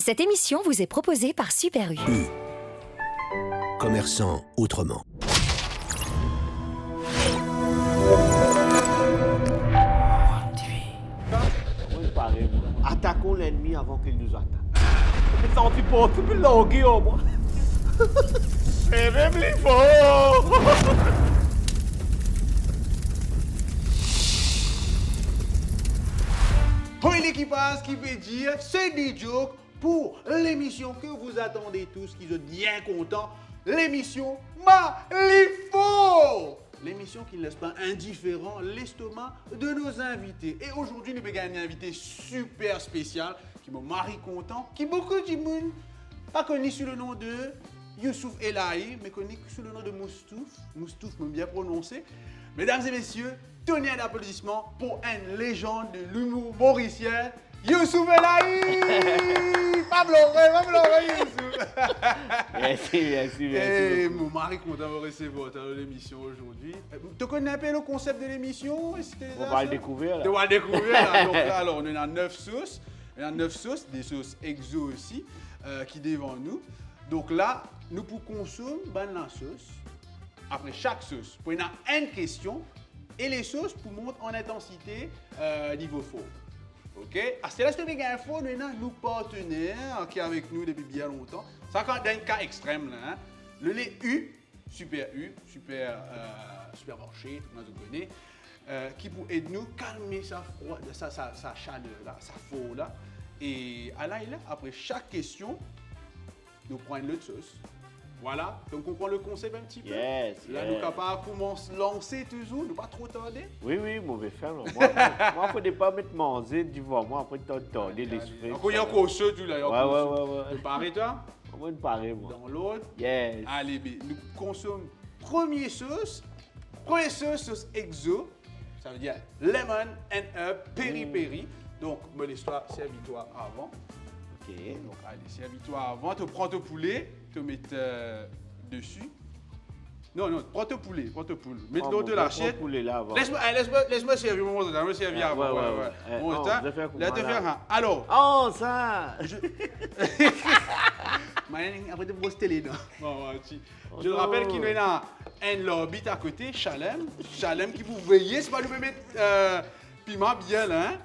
Cette émission vous est proposée par Super U. Commerçant autrement. Attaquons l'ennemi avant qu'il nous attaque. C'est senti pour tout le longuer au moins. C'est même les forts. Oui, l'équipage qui veut dire, c'est des jokes pour l'émission que vous attendez tous, qui êtes bien contents, l'émission Malifaux. L'émission qui ne laisse pas indifférent l'estomac de nos invités. Et aujourd'hui, nous avons un invité super spécial, qui me marie content, qui beaucoup de monde pas connu sous le nom de Youssouf Elahi, mais connu sous le nom de Moustouf. Moustouf, me bien prononcé. Mesdames et messieurs, tonnerre d'applaudissements pour une légende de l'humour mauricien, Youssouf Elahi. Pas pleurer, Youssouf. Merci. Et mon mari content de recevoir dans l'émission aujourd'hui. Tu connais un peu le concept de l'émission? On va le découvrir là. On va le découvrir là. Donc là, alors, on est dans 9 sauces. Il y a 9 sauces, des sauces exo aussi, qui devant nous. Donc là, nous pour consommer la sauce. Après chaque sauce, pour une question et les sauces pour monter en intensité niveau faux. Ok? C'est là que je info, nous avons nos partenaires qui sont avec nous depuis bien longtemps. Ça quand dans un cas extrême là, hein? Le lait super marché, vous connaissez, qui pour aider nous calmer sa chaleur là, sa faux là. Et à là, après chaque question, nous prenons l'autre sauce. Voilà, donc on comprend le concept un petit peu. Yes. Là, nous sommes capables de commencer lancer toujours, ne pas trop tarder. Oui, mauvais faire. Moi, il ne faut pas mettre manger devant moi, après tarder l'esprit. Donc, il y a encore ce tout là. Ouais. Parais-toi? Moi, je parais, moi. Dans l'autre. Yes. Allez, nous consommons première sauce exo. Ça veut dire lemon and up, peri-peri. Donc, me laisse-toi, servis-toi avant. Ok. Donc, allez, servis-toi avant. Tu prends ton poulet, tu mets dessus. Non, prends ton poulet. Mets-le de l'assiette. Laisse-moi servir, mon moment, me servir avant. Ouais. Bon, là, te faire. Alors. Oh, ça! Après, tu brosses télé, non? Je le rappelle qu'il y a un lobby à côté, Chalem qui vous veillez, c'est pas nous mettre piment bien là, hein?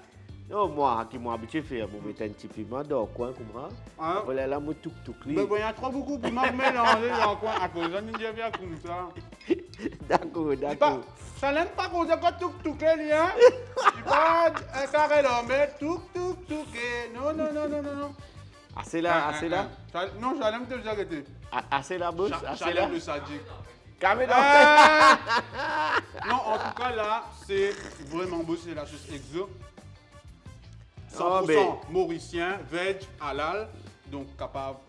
Non, moi, qui m'a habitué à faire, je mettre un petit piment dans le coin comme ça. Voilà, là, je tout. Mais il y a trop beaucoup de piment mélangé dans le coin à cause de nous faire comme ça. D'accord. Chalem, pas cause de tout, hein? Tu pas un carré d'homme, mais tout. Non. Assez là. Non, Chalem te le arrêter. Assez là, boss. Chalem le sadique. Non, en tout cas, là, c'est vraiment beau, c'est la sauce exo. 100% mauricien, veg, halal, donc capable.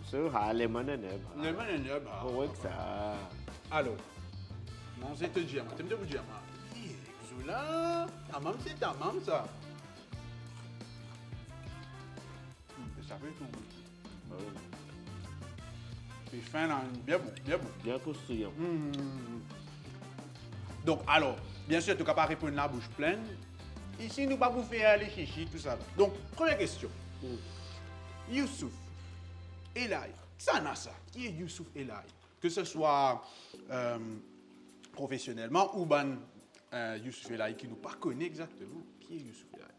Ça, lemon and herb. Lemon and herb. Ouais, que ça. Alors, non, c'est te dire, tu me dis, exo là, ta maman, c'est ta maman, ça. Ça fait tout. C'est fin, là, bien bon. Bien croustillant. Donc, alors, bien sûr, tu es capable de répondre la bouche pleine. Ici, nous ne pouvons pas faire les chichis, tout ça. Donc, première question. Youssouf Elahi. Ça n'a ça. Qui est Youssouf Elahi? Que ce soit professionnellement ou Youssouf Elahi qui ne nous pas connaît exactement. Qui est Youssouf Elahi?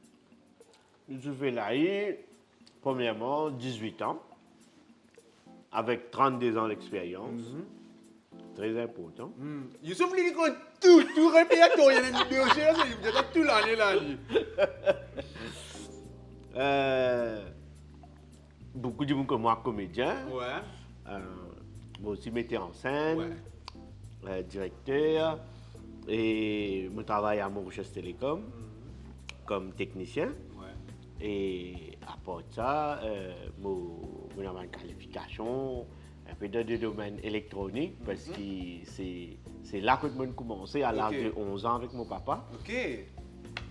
Youssouf Elahi, premièrement, 18 ans, avec 32 ans d'expérience. Très important. Youssouf, il dit tout répertorié, il y a tout l'année là. Beaucoup de monde comme moi, comédien. Ouais. Moi aussi, metteur en scène, directeur. Et je travaille à Mauritius Telecom comme technicien. Ouais. Et à part ça, j'ai une qualification un peu dans le domaine électronique parce que c'est là que je commencé à l'âge de 11 ans avec mon papa. Ok.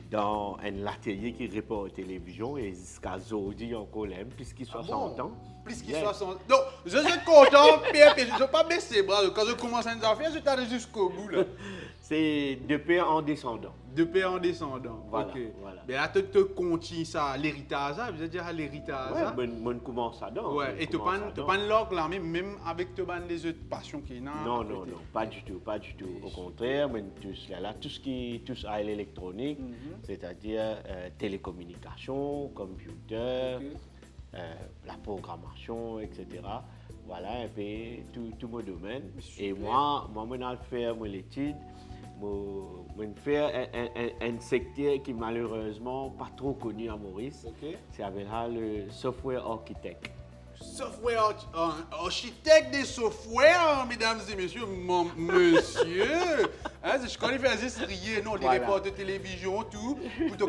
Dans un atelier qui répond à la télévision et jusqu'à aujourd'hui encore l'aime, puisqu'il 60 ans. Plus qu'il 60. Donc, je suis content, Pierre, je ne vais pas baisser les bras. Quand je commence à une affaire, je t'arrive jusqu'au bout. Là. C'est de père en descendant. De père en descendant. Voilà, Ok. voilà. Mais là, tu continues ça, l'héritage, vous êtes déjà à l'héritage. Ouais, on commence à dedans. Ouais, et tu pas une langue là, même avec les autres passions qu'il y a. Non, pas du tout, pas du tout. Au contraire, tout ce qui touche à l'électronique, c'est-à-dire télécommunications, computer, la programmation, etc. Voilà un peu tout mon domaine. Et moi, je fais l'étude, je fais un secteur qui malheureusement pas trop connu à Maurice. C'est avec le software architect. Software architecte des softwares, mesdames et messieurs, monsieur. Hein, je connais faire juste rire, non, les reports de télévision, tout, pour te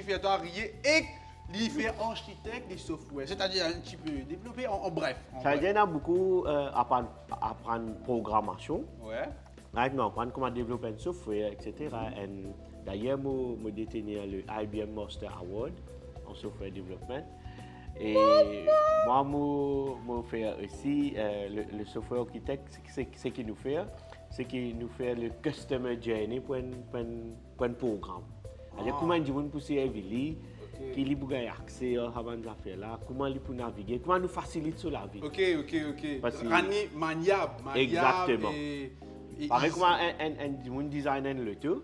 faire toi rire et il fait architecte des softwares, c'est-à-dire un petit peu développé en bref. Ça veut dire qu'il y a beaucoup apprendre programmation. Ouais. Apprendre comment développer un software, etc. D'ailleurs, je détenir le IBM Master Award en software development. Et moi, je fais aussi le software architecte, ce qu'il nous fait, c'est qu'il nous fait le customer journey pour un programme. C'est-à-dire comment on peut servir qui lui a accès à ces affaires-là, comment il peut naviguer, comment nous facilite sur la vie. Ok. Rani maniable. Exactement. Par exemple, un designer le tout,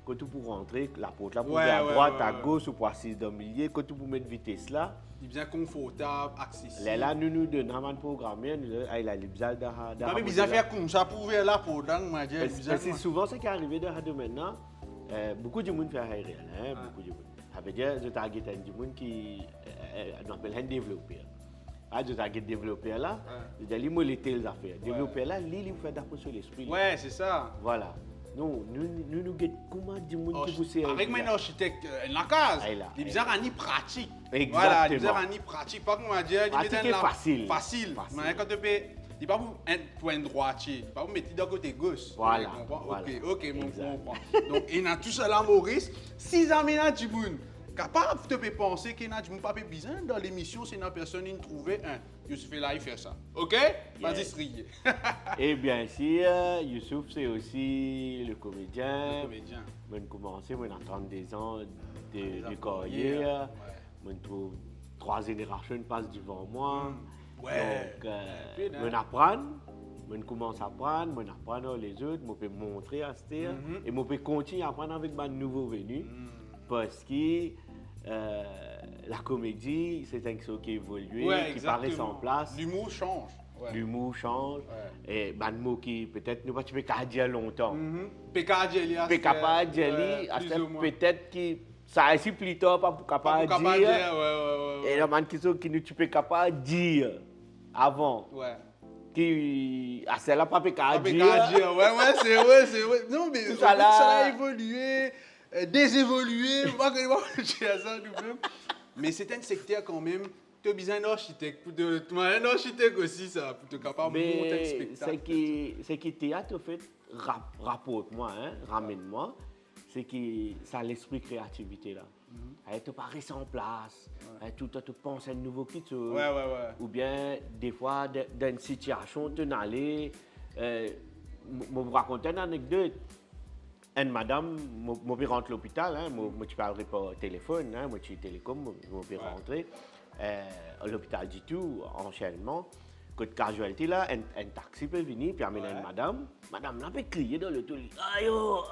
quand tu peux rentrer, la porte là, pour à droite, à gauche, ou pour assister dans le milieu, quand tu peux mettre vitesse là. Il est bien confortable, accessible. Là, nous donnons un programme, il a les bizarres de. Mais bizarre faire comme ça pour ouvrir la porte, parce que souvent, ce qui est arrivé de maintenant, beaucoup de monde fait réel, beaucoup de monde. Ça veut dire que je target un monde qui appelle un développeur. Je target développeur là, je dis moi les telles affaires. Développeur là, il fait d'après sur l'esprit. Ouais, c'est ça. Voilà. Nous comment du monde qui vous sert. Avec mon architecte, la case, il bizarre en pratique. Exactement. Voilà, il bizarre en pratique. Pas comme on dit, il est facile. Facile. Mais quand tu peux, il pas pour un droitier, pas pour mettre d'un côté gauche. Voilà. Ok, mon comprend. Donc il y a tout ça là, Maurice. Si jamais tu monde capable de penser qu'il y a du pas besoin dans l'émission, c'est une personne qui trouvait un. Youssouf est là, il fait ça. Ok? Vas-y, strier. Et bien sûr, Youssouf, c'est aussi le comédien. Je commence, je a 32 ans de carrière. Je trouve 3 générations passent devant moi. Donc, je apprends. Je commence à apprendre, je apprends les autres, je peux montrer à ce et je peux continuer à apprendre avec mes nouveaux venus. Parce que la comédie, c'est un chose qui évolue, qui paraît sans place. L'humour change. L'humour change. Et des mots qui peut-être ne pas dire longtemps. Peut-être que ça est si plus tard, pas capable de dire. Et la man qui ne peux pas dire avant. Qui a celle-là pas capable de dire. C'est vrai. Non, mais ça a évolué. Désévolué, mais c'est un secteur quand même, tu as besoin d'un architecte, un architecte aussi, ça, pour te capable de monter un spectacle. Ce qui théâtre, en fait, rapporte-moi, ramène-moi, c'est que ça a l'esprit créativité là. Elle te paraît sans place, tout te pense à un nouveau qui ou bien des fois dans une situation, tu n'allais, me raconter une anecdote. Une madame, je rentre à l'hôpital, je parlerai par téléphone, je suis télécom, je vais rentrer à l'hôpital du tout, enchaînement. Quand casualité là, un taxi peut venir, puis amener une madame. Madame là peut crier dans le tout, aïe oh.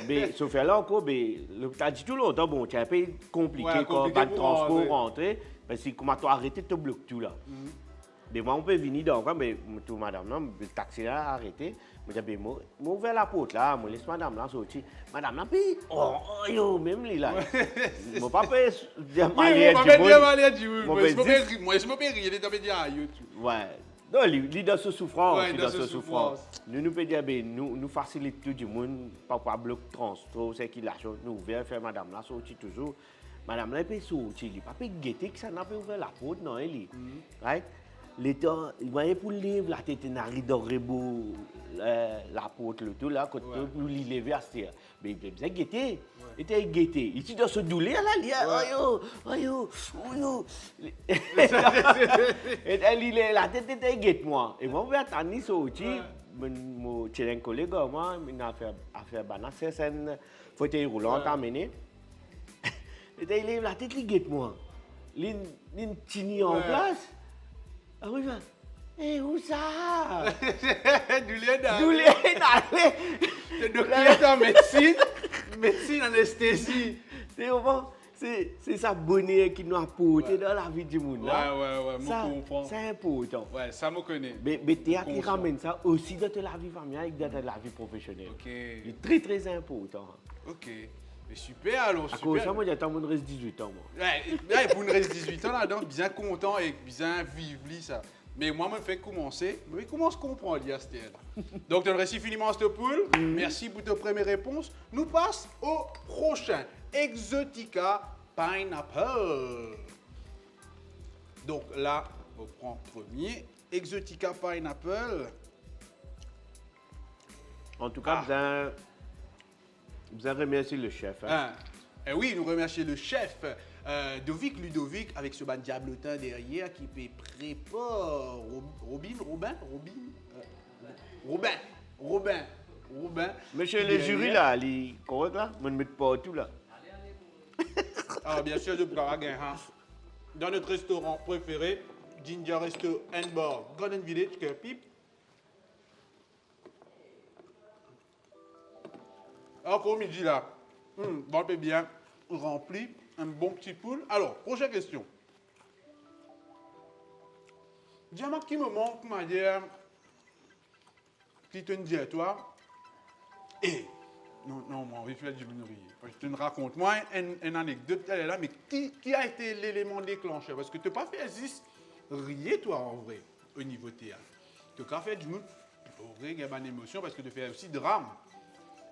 Mais sauf là encore, l'hôpital du tout longtemps, bon, c'est un peu compliqué quand le transport rentrer, parce que comment tu arrêtes, tu bloques tout là. Mais moi, on peut venir dans mais tout madame là, le taxi là a arrêté. Je dis, je ouvert la porte là, je laisse madame là sortir. Madame là, puis, même lui là. Je ne peux pas dire malheur du monde. Moi, je me peux rire, je me dire aïe. Ouais. Non, il est dans ce souffrance. Nous pouvons dire, nous facilitons tout le monde, pas bloquer transport, c'est qu'il a chose, nous ouvert, faire madame là sortir toujours. Madame là, elle peut sortir, il ne peut pas guetter que ça n'a pas ouvert la porte, non, elle. Right? L'état, il voyait pour le livre, la tête n'a rien d'horrible, la porte, le tout là, quand nous l'y lever à ce terre. Mais il faisait guetter. Il était guetté. Il était dans ce douleur là, il dit, et la tête était guette moi. Et moi, je vais attendre sortir, chez un collègue, moi, il a fait banane, c'est un fauteuil roulant, t'as amené. Il lève la tête, il guette moi. Il tient en place. Ah oui, eh, où ça? Du lait D'où les d'aller? Le docteur en médecine, anesthésie. C'est ça bonheur qui nous a apporté dans la vie du monde. Ouais, Ça, je comprends. c'est important. Ouais, ça me connaît. Mais le théâtre, il Conscient. ramène ça aussi dans la vie familiale et dans la vie professionnelle. Ok. Il est très, très important. Ok. Mais super alors, À cause de super. ça, moi, j'attends mon reste 18 ans, moi. Ouais, pour une reste 18 ans là-dedans, bien content et bien vivre ça. Mais moi, je me fais commencer. Mais comment se comprend l'IASTL? Donc, le récit finiment ce poule. Merci pour tes premières réponses. Nous passons au prochain. Exotica Pineapple. Donc là, on prend premier. Exotica Pineapple. En tout cas, vous avez remercié le chef. Hein. Et oui, nous remercions le chef Dovic Ludovic avec ce ban diablotin derrière qui prépare Robin. Monsieur le jury, là, il est correct, là? Je ne mets pas tout, là. Alors, bien sûr, je prends dans notre restaurant préféré, Ginger Resto and Bar, Golden Village, Kerpip. Alors, comme il dit là, bon, bien rempli, un bon petit poule. Alors, prochaine question. Dis-moi qui me manque, ma dire, qui te dit à toi, non, moi, je vais faire du bonheur. Je te raconte, moi, une anecdote, elle est là, mais qui a été l'élément déclencheur? Parce que tu n'as pas fait juste rire, toi, en vrai, au niveau théâtre. Tu as fait du monde, il y a une émotion, parce que tu fais aussi drame.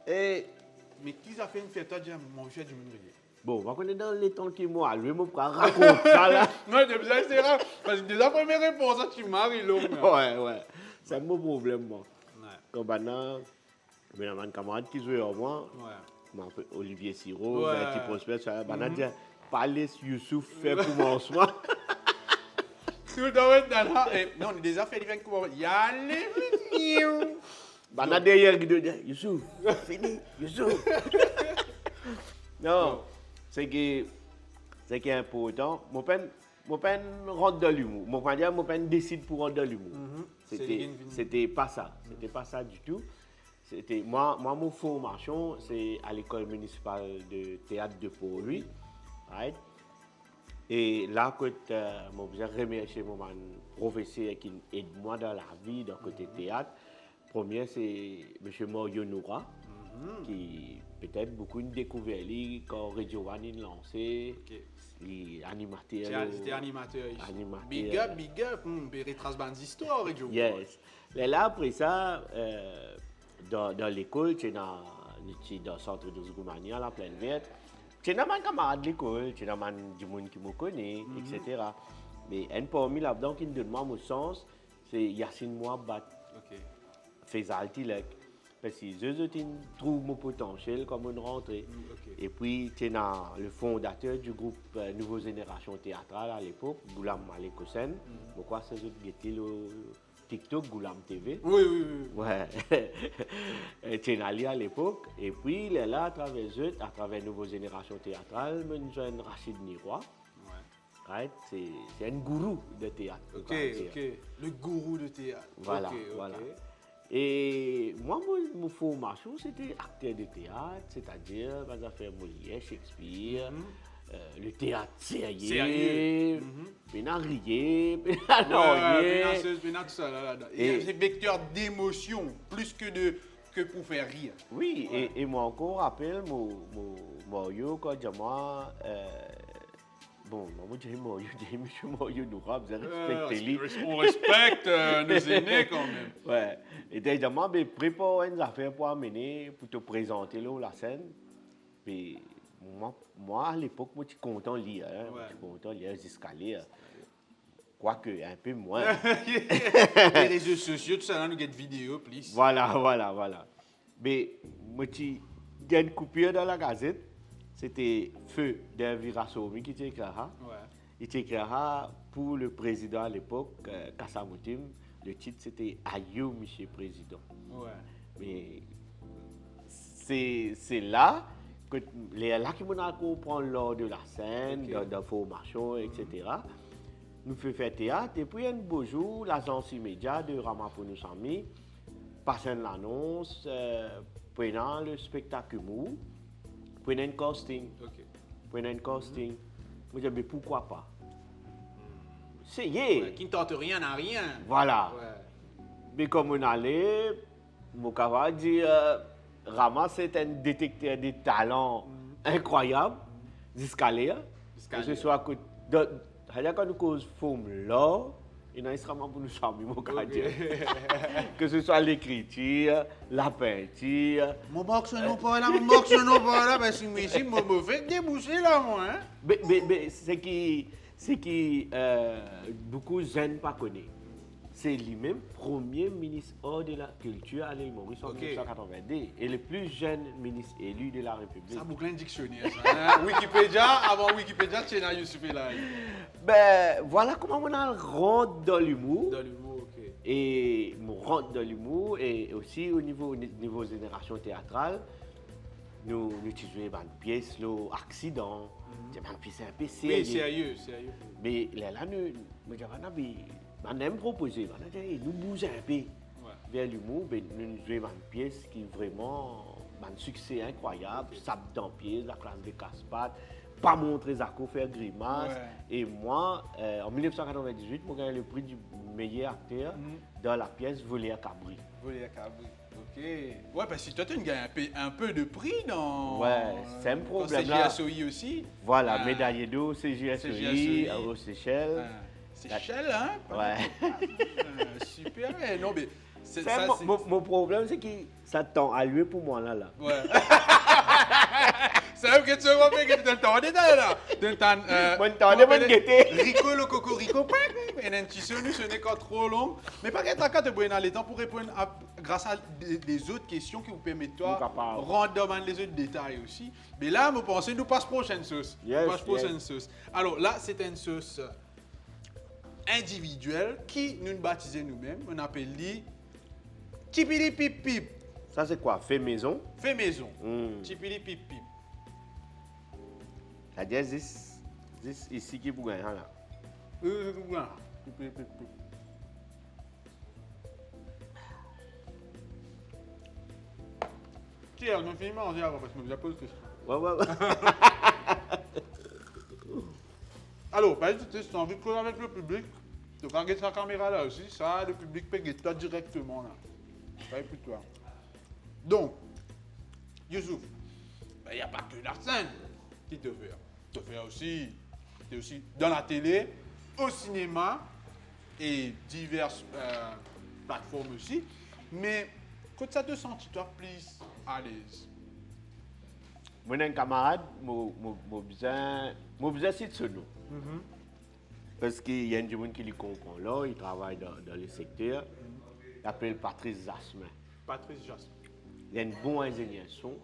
Mais qui a fait une fête à dire, moi, je fais du bonheur? Bon, on est dans les temps qui moi, lui, je raconte ça, là. Non, c'est bizarre, c'est rare. Parce que déjà, première réponse, tu maries l'homme. Ouais. C'est mon problème, moi. Ouais. Comme maintenant, j'ai un camarade qui joue en moi. Ouais. Je m'appelle Olivier Siro, Ouais. un petit prospect. Il dit, parlez Youssouf, fait commencement. Tout le temps, dans là. Non, on a déjà fait l'event comment. Il y a les miens. Bana derrière qui dit, Youssouf, fini, Youssouf. Non, c'est que c'est important. Mon père rentre dans l'humour. Mon père décide pour rentrer dans l'humour. C'était pas ça. C'était pas ça du tout. C'était moi mon formation, c'est à l'école municipale de théâtre de Port-Louis. Right? Et là, quand je remercie mon professeur qui aide moi dans la vie, dans le côté théâtre. Premier, c'est M. Mario Noura, qui peut-être beaucoup découvert quand Radio One est lancé. Les animateurs. C'était animateur. Animateur. Big up, retrace bandes d'histoire, Radio One. Yes. Et là, après ça, dans l'école, tu es dans le centre de Zgoumania, la pleine verte. Tu es dans mon camarade de l'école, tu es dans du monde qui me connaît, etc. Mais un parmi là-dedans qui me donne moi mon sens, c'est Yacine Mouabat. Faisal Tilek. Parce que je trouve mon potentiel comme une rentrée. Et puis, tu es le fondateur du groupe Nouvelle Génération Théâtrale à l'époque, Goulam Malekosen. Pourquoi c'est le TikTok, Goulam TV. Oui. Ouais. Tu es allé à l'époque. Et puis, il est là à travers Nouvelle Génération Théâtrale, je suis Rachid Niroy. Right? C'est un gourou de théâtre. Ok. Le gourou de théâtre. Voilà. Et moi, mon formation, c'était acteur de théâtre, c'est-à-dire, j'ai fait Molière, Shakespeare, le théâtre sérieux, pénarier, tout ça là. C'est vecteur d'émotion, plus que pour faire rire. Oui, et moi encore, rappelle, Mario, quand moi, bon, moi, j'ai M. Mario Noura, vous avez respecté lui. On respecte nos aînés quand même. Ouais. Et déjà, moi, je prépare une affaire pour amener, pour te présenter là, la scène. Et moi, à l'époque, je suis content de lire. Je suis content de lire jusqu'à lire. Quoique, un peu moins. Les réseaux sociaux, tout ça, là, nous avons des vidéos, please. Voilà. Mais, moi, j'ai une coupure dans la gazette. C'était Feu d'Elvira Somi qui t'écrira. Il t'écrira pour le président à l'époque, Kassamoutim, le titre c'était Aïe, Monsieur Président. Ouais. Mais c'est là que les là qui prend lors de la scène, Ok. de formation, etc. Nous faisons faire théâtre et puis un beau jour, l'agence immédiate de Ramaphosa Sami passe l'annonce, prenant le spectacle mou, prenant un casting. Ok. Prenant un casting. Moi, je dis, mais pourquoi pas? C'est Ouais, qui ne tente rien à rien. Voilà. Ouais. Mais comme on allait, mon camarade dit, Rama, c'est un détecteur de talents incroyable, jusqu'à là. Que ce soit que, quand nous cause forme là, il y a extrêmement pour nous charmer, mon gardien. Que ce soit l'écriture, la peinture. Mon boxe non pas là, parce que ici, moi, me fait déboucher là, moi. Hein? Mais c'est qui beaucoup de jeunes pas connaissent. C'est lui-même premier ministre hors de la culture à l'île Maurice en Ok. 1982 et le plus jeune ministre élu de la République. Ça boucle un dictionnaire, ça. Hein? Wikipédia, avant Wikipédia, c'est là, Youssouf là. Ben, voilà comment on rentre dans l'humour. Dans l'humour, ok. Et on rentre dans l'humour et aussi au niveau génération théâtrale, nous utilisons une pièce, l'accident, c'est une pièce un peu Oui, sérieux. sérieux. Mais là, on aime proposer, on a dit, nous bougeons un peu vers l'humour, mais nous jouons une pièce qui est vraiment un succès incroyable, ça dans pièce, la classe de casse-pattes, pas montrer Zako faire grimace. Ouais. Et moi, en 1998, j'ai gagné le prix du meilleur acteur dans la pièce Voler à Cabri. Voler à Cabri. Ok. Ouais, parce que toi, tu gagnes un peu de prix dans. Ouais, c'est un problème là. CGSOI aussi. Voilà, Ah. médaillé d'eau, CGSOI, CGSOI. aux Seychelles. Seychelles, hein? Ouais. Super. Eh, non, mais. C'est mon problème, c'est que ça tend à lui pour moi là. Ouais. C'est vrai que tu vas faire que tu t'entendais là. Moi, t'entendais, moi, guetter. Rico, le cocorico, et un petit sonus, ce n'est pas trop long. Mais pas qu'être te prendre le temps pour répondre grâce à des autres questions qui vous permettent de rendre dans les autres détails aussi. Mais là, vous pensez, nous passe prochaine sauce. Yes, Passe prochaine sauce. Alors là, c'est une sauce individuelle qui nous baptisons nous-mêmes. On appelle lui Tipili Pip Pip. Ça, c'est quoi? Fait maison? Fait maison. Tipili Pip Pip. C'est-à-dire, c'est ici qui pour gagner là. Tipili Pip Pip. Tiens, on finit manger avant parce que je pose question. Ouais. Alors, bah, tu as envie de coller avec le public. Tu vas regarder sa caméra là aussi. Ça, le public peut regarder toi directement là. Ça est pour toi. Donc, Youssouf, il n'y a pas que la scène qui te fait. Tu te fais aussi, tu es aussi dans la télé, au cinéma et diverses plateformes aussi. Mais quand ça te sent, toi plus à l'aise. Moi, j'ai un camarade, j'ai besoin de ce nom. Parce qu'il y a un monde qui le comprend là, il travaille dans le secteur. Il s'appelle Patrice Jasmin. Patrice Jasmin. Il est un bon ingénieur son.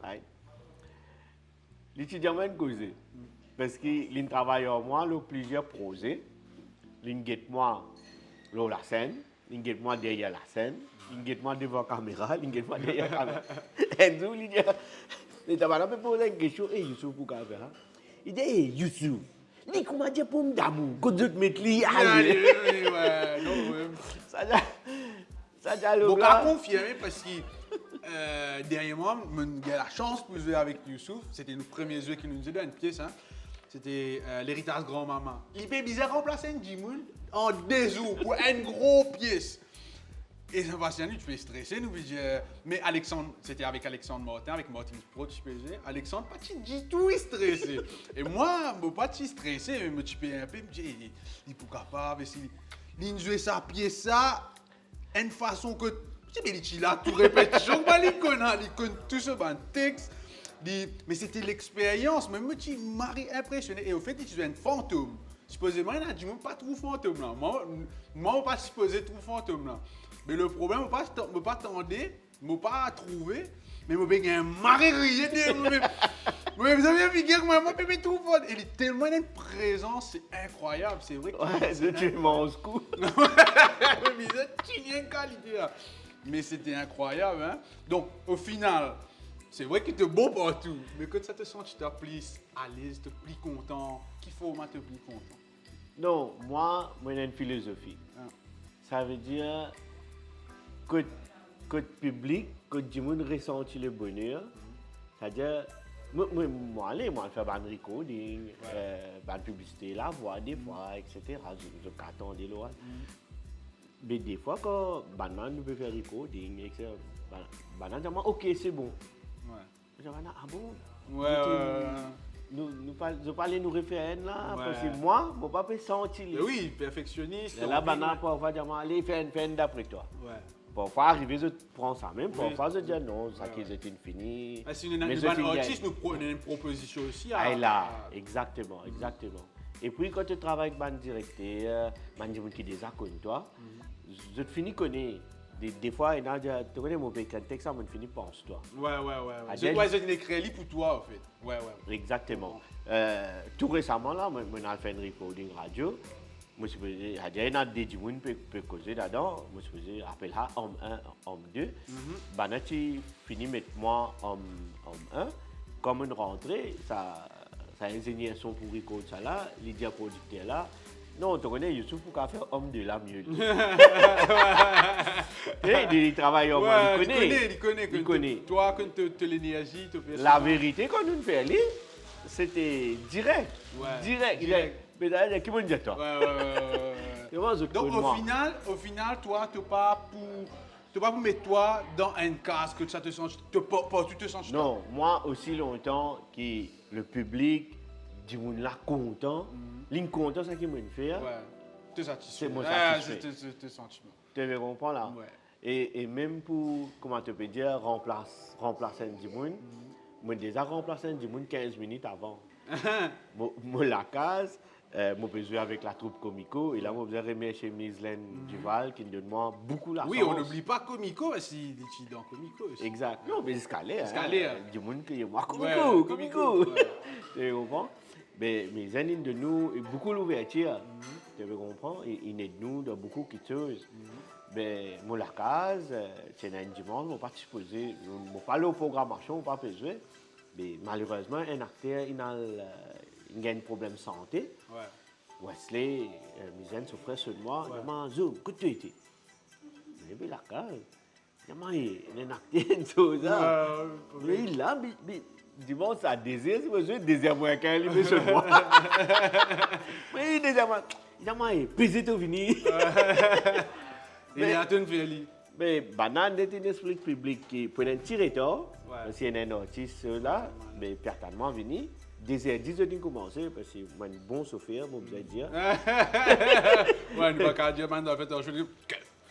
Right? L'étudiant m'a causé. Parce qu'il travaille en moi, là, plusieurs projets. Il guette moi là, la scène, il guette moi derrière la scène, il guette moi devant la caméra, il guette moi derrière la caméra. Un jour, il dit, il t'a posé une question, et Youssouf, pourquoi faire ça? Il dit, hey, Youssouf, dis comment dire pour m'damou, que Dieu te mette li, allez. Ouais, non, ouais. Ça dialogue Donc, là. à confirmer parce que derrière moi, j'ai la chance de jouer avec Youssouf. C'était le premier jeu qui nous a donné une pièce. Hein. C'était l'héritage grand-maman. Il était bizarre remplacer un Jimoun en 2 jours pour une grosse pièce. Et Sébastien, tu fais stresser, nous mais Alexandre, c'était avec Alexandre Martin, avec Martin Pro, tu peux dire. Alexandre, pas du tout stressé. Et moi, je pas stressé, mais je suis un peu, je dis, il est capable, il joue sa pièce, ça, une façon que, il a tout répétition, il connaît tout ce texte. Mais c'était l'expérience, mais moi, je m'as impressionné. Et au fait, il jouait un fantôme. Supposément, il a dit, moi, pas trop fantôme là. Moi, pas supposé trop fantôme là. Mais le problème, je ne pas attendre, je ne pas trouver, mais je vais un marée rire. Oui, vous avez vu que moi, bébé tout fort. Il est tellement une présence, c'est incroyable. C'est vrai que Ouais, tu m'en coup. mais c'est une qualité là. Mais c'était incroyable, hein. Donc, au final, c'est vrai qu'il était bon partout. Mais quand ça te sent, tu te plus à l'aise, tu te plus content. Qu'il faut au te plus content. Non, moi, j'ai une philosophie. Ah. Ça veut dire que le public, que tout le monde ressentit le bonheur. C'est-à-dire, moi, je fais un recording, une publicité, la voix, des fois, etc. Je cartonne des lois. Mais des fois, quand nous peut faire recording, etc., dit, ok, c'est bon. Ouais. Je dis, ah bon? Ouais. Nous parlons nous référents là, Ouais. parce que moi, je ne peux pas sentir. Mais oui, perfectionniste. Et là, parfois, je dis, allez, fais d'après toi. Ouais. Parfois, arriver, je prends ça même. Oui. Parfois, je dis, non, ça qui est fini. Ah, si une Mais bonne je artiste, nous prenons une proposition aussi. Ah, là, exactement. Et puis, quand tu travailles avec un directeur, un gens qui déjà connaît toi, je te finis connaître. Des fois, il y a des tu connais mon pays, quand texte, je finis pense toi. Ouais. Ah, C'est une écrit pour toi, en fait. Ouais. Exactement. Tout récemment, là, je j'ai fait un recording radio. Je suis il y a des gens qui peuvent causer là-dedans. Je suis posé, appelle ça homme 1, homme 2. Ben, tu finis mettre moi homme 1. Comme une rentrée, ça ingénieur son pour recorder ça là, Lydia producteur là. Non, tu connais Youssouf pour faire homme 2 là mieux. Il travaille au moins, il connaît. Toi, quand tu as l'énergie, tu peux. La vérité, quand nous faisons, c'était direct. Ouais, Direct. Mais d'ailleurs, qui m'a dit toi? Ouais. Donc au final, toi, tu n'es pas pour mettre toi dans un casque que ça te sent, tu te sens. Non, moi aussi longtemps que le public du monde là content, l'incontent c'est qui me fait. Ouais. Te satisfait. C'est mon satisfait. Te sentiment. Tu me comprends là? Ouais. Et même pour, comment tu peux dire, remplacer du monde, moi déjà remplacé du monde 15 minutes avant. Moi la case, moi peux jouer avec la troupe Comico et là moi je remercier Mislaine Duval qui me donne moi beaucoup la Oui, on n'oublie pas Comico aussi, il est dans Comico aussi. Exact. Non, mais Scalé, du monde qui est moi Comico. Tu comprends? Mais mes amis de nous, beaucoup l'ouverture, tu comprends? Ils aident nous dans beaucoup de choses. Mais moi la case, c'est un dimanche, on pas supposé, on pas aller aux programmations, on pas jouer. Mais malheureusement, un acteur, il a un problème de santé. Ouais. Wesley, mes amis souffraient sur moi. Il m'a dit, Zoom, que tu étais? Je dis, la case. Il m'a dit, il y a un acteur, une chose. Mais il a, mais dimanche, ça désire, si vous jouez, désire moins qu'un, il est sur moi. Mais il désire moins. Il m'a dit, pesez tout fini. Il y a une félie. Mais banane est un esprit public qui peut un territoire, parce qu'il y a un artiste là, mais certainement venu. Désir 10 heures de commencer, parce que je suis un bon chauffeur, je peux dire. Ouais, ne pas dire, man, en fait, je dis.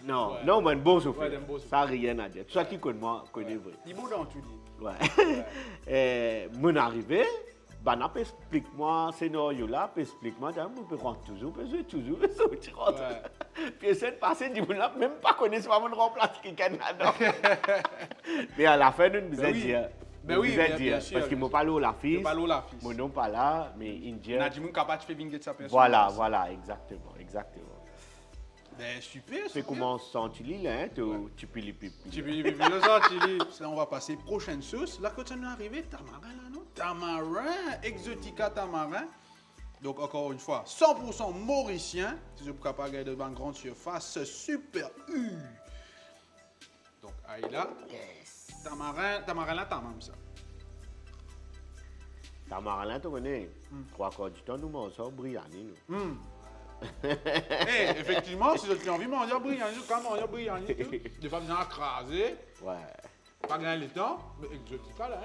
Non, non, mais un bon chauffeur. Ouais, un bon chauffeur. Ça n'a rien à dire. Tout ça qui connaît moi, connaît vrai. Il est beau dans tout dit. Ouais. Mon arrivée, Bana peut expliquer moi ce scénario-là, peut expliquer moi, on peut rentrer toujours, peut jouer toujours, tu rentres. Puis cette passée, du monde là, même pas connaître pas mon remplace qui est là-dedans. Mais à la fin, nous nous dire. Ben oui, bien sûr. Parce qu'il m'a parlé au Lafis. Mon nom pas là, mais Indien. Nadjimoun capable de faire bingo de sa personne. Voilà, exactement. Ben super. C'est comment senti là, tu peux les pipi. Tu peux les pipi, ça on va passer prochaine sauce. Là quand on est arrivé, tamarin là non? Tamarin, Exotica tamarin. Donc encore une fois, 100% mauricien. Si je ne peux pas regarder devant une grande surface, super U. Donc aïe là. Tamarin là, t'as même ça. Tamarin là, tu connais. 3 quarts du temps, nous mangeons Briani. Effectivement, si tu as envie de manger Briani, quand manger Briani, des fois, bien écrasé. Ouais. Pas gagner le temps, mais Exotica là.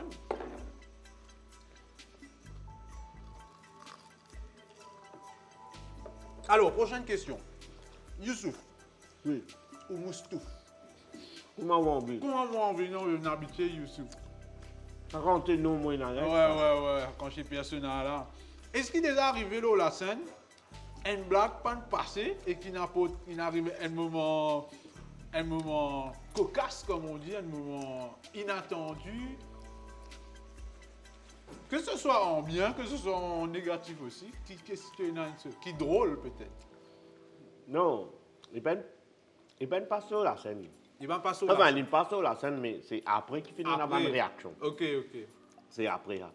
Alors, prochaine question. Youssouf. Oui. Ou Moustouf. Comment on va Comment on va venir habiter Youssouf? Rentrez nous, moi, il Ouais. Quand je suis personnel là. Est-ce qu'il est déjà arrivé là, la scène, une blague pas passée et qu'il n'arrive un moment cocasse, comme on dit, un moment inattendu? Que ce soit en bien, que ce soit en négatif aussi, qui est drôle peut-être. Non, il ne passe sur la scène. Il va passer au Enfin, il passe sur la scène, mais c'est après qu'il fait une bonne réaction. Ok. C'est après. Hein.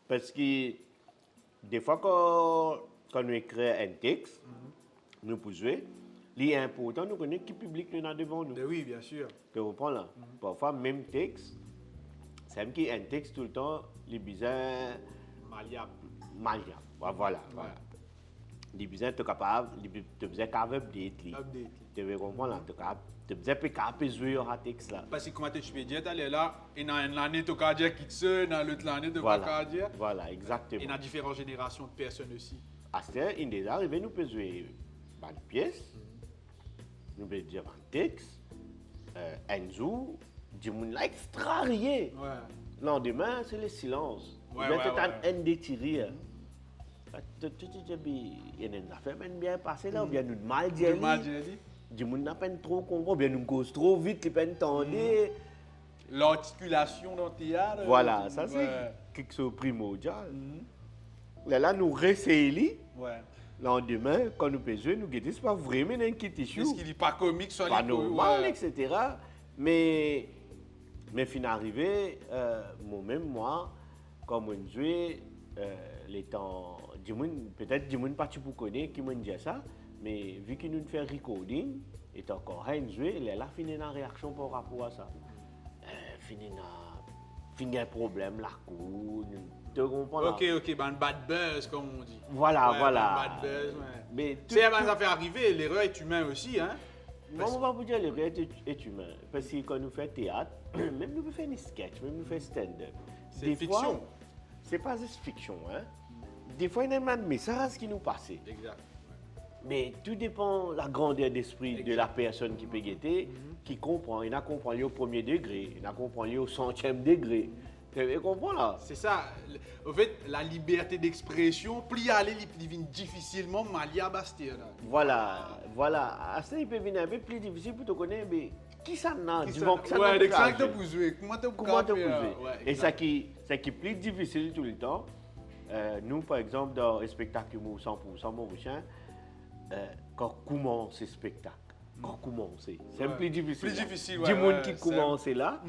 Parce que des fois, quand nous écrivons un texte, nous pouvons jouer, il est important de connaître qui public nous a devant nous. Ben oui, bien sûr. Tu comprends là? Parfois, même texte, c'est même qu'il y a un texte tout le temps, il est bizarre. Malléable. Voilà. Il est bizarre, tu es capable, tu es capable update. Tu comprends là? Tu es capable de jouer au texte là. Parce que comment tu peux dire, tu es là, et dans une année, tu as dire qui te dans l'autre année, tu as dire. Voilà, exactement. Et dans différentes générations de personnes aussi. À ce moment, il est arrivé, nous pouvons jouer une pièce, nous pouvons dire un texte, un jour, du monde là extra rien. Le lendemain, c'est le silence. Ouais. Un détiré. Tu te dis, il y a une affaire bien passée là, ou bien nous mal dit. Du monde n'a pas trop compris, ou bien nous cause trop vite, il n'a pas entendu. L'articulation dans le théâtre. Voilà, ça c'est quelque chose de primordial. Là, nous réessayons. Le lendemain, quand nous pouvons jouer, nous guettons, ce n'est pas vraiment un petit chou. Est-ce qu'il n'est pas comique, soit pas normal, etc. Mais fin arrivé, moi, comme on jouait, les temps, peut-être du monde pas pour connaître qui m'a dit ça, mais vu qu'il nous fait recording, et encore un joué, il a fini la réaction par rapport à ça. Fini un problème, la cour, tu comprends? Ok, ben bad buzz, comme on dit. Voilà. Bad buzz, Mais c'est avant ça fait arriver, l'erreur est humaine aussi, hein? Moi, on va vous dire l'erreur est humain. Parce que quand nous faisons théâtre, même nous faisons des sketchs, même nous faisons stand-up. C'est fiction. C'est pas juste fiction, hein? Des fois, il y a un message qui nous passe. Exact. Mais tout dépend de la grandeur d'esprit de la personne qui peut guetter, qui comprend. Il y en a compris au premier degré, il y en a compris au centième degré. Tu comprends là? C'est ça. En fait, la liberté d'expression, plus aller, il devient difficilement malléable à ce Voilà. À ça, il peut venir un peu plus difficile pour te connaître, mais qui ça n'a? Ouais, exactement pour jouer. Comment tu peux jouer? Et ça qui est plus difficile tout le temps. Nous, par exemple, dans le spectacle 100% Mauricien, quand commence le spectacle, c'est plus difficile. Plus difficile, Du monde qui commence là,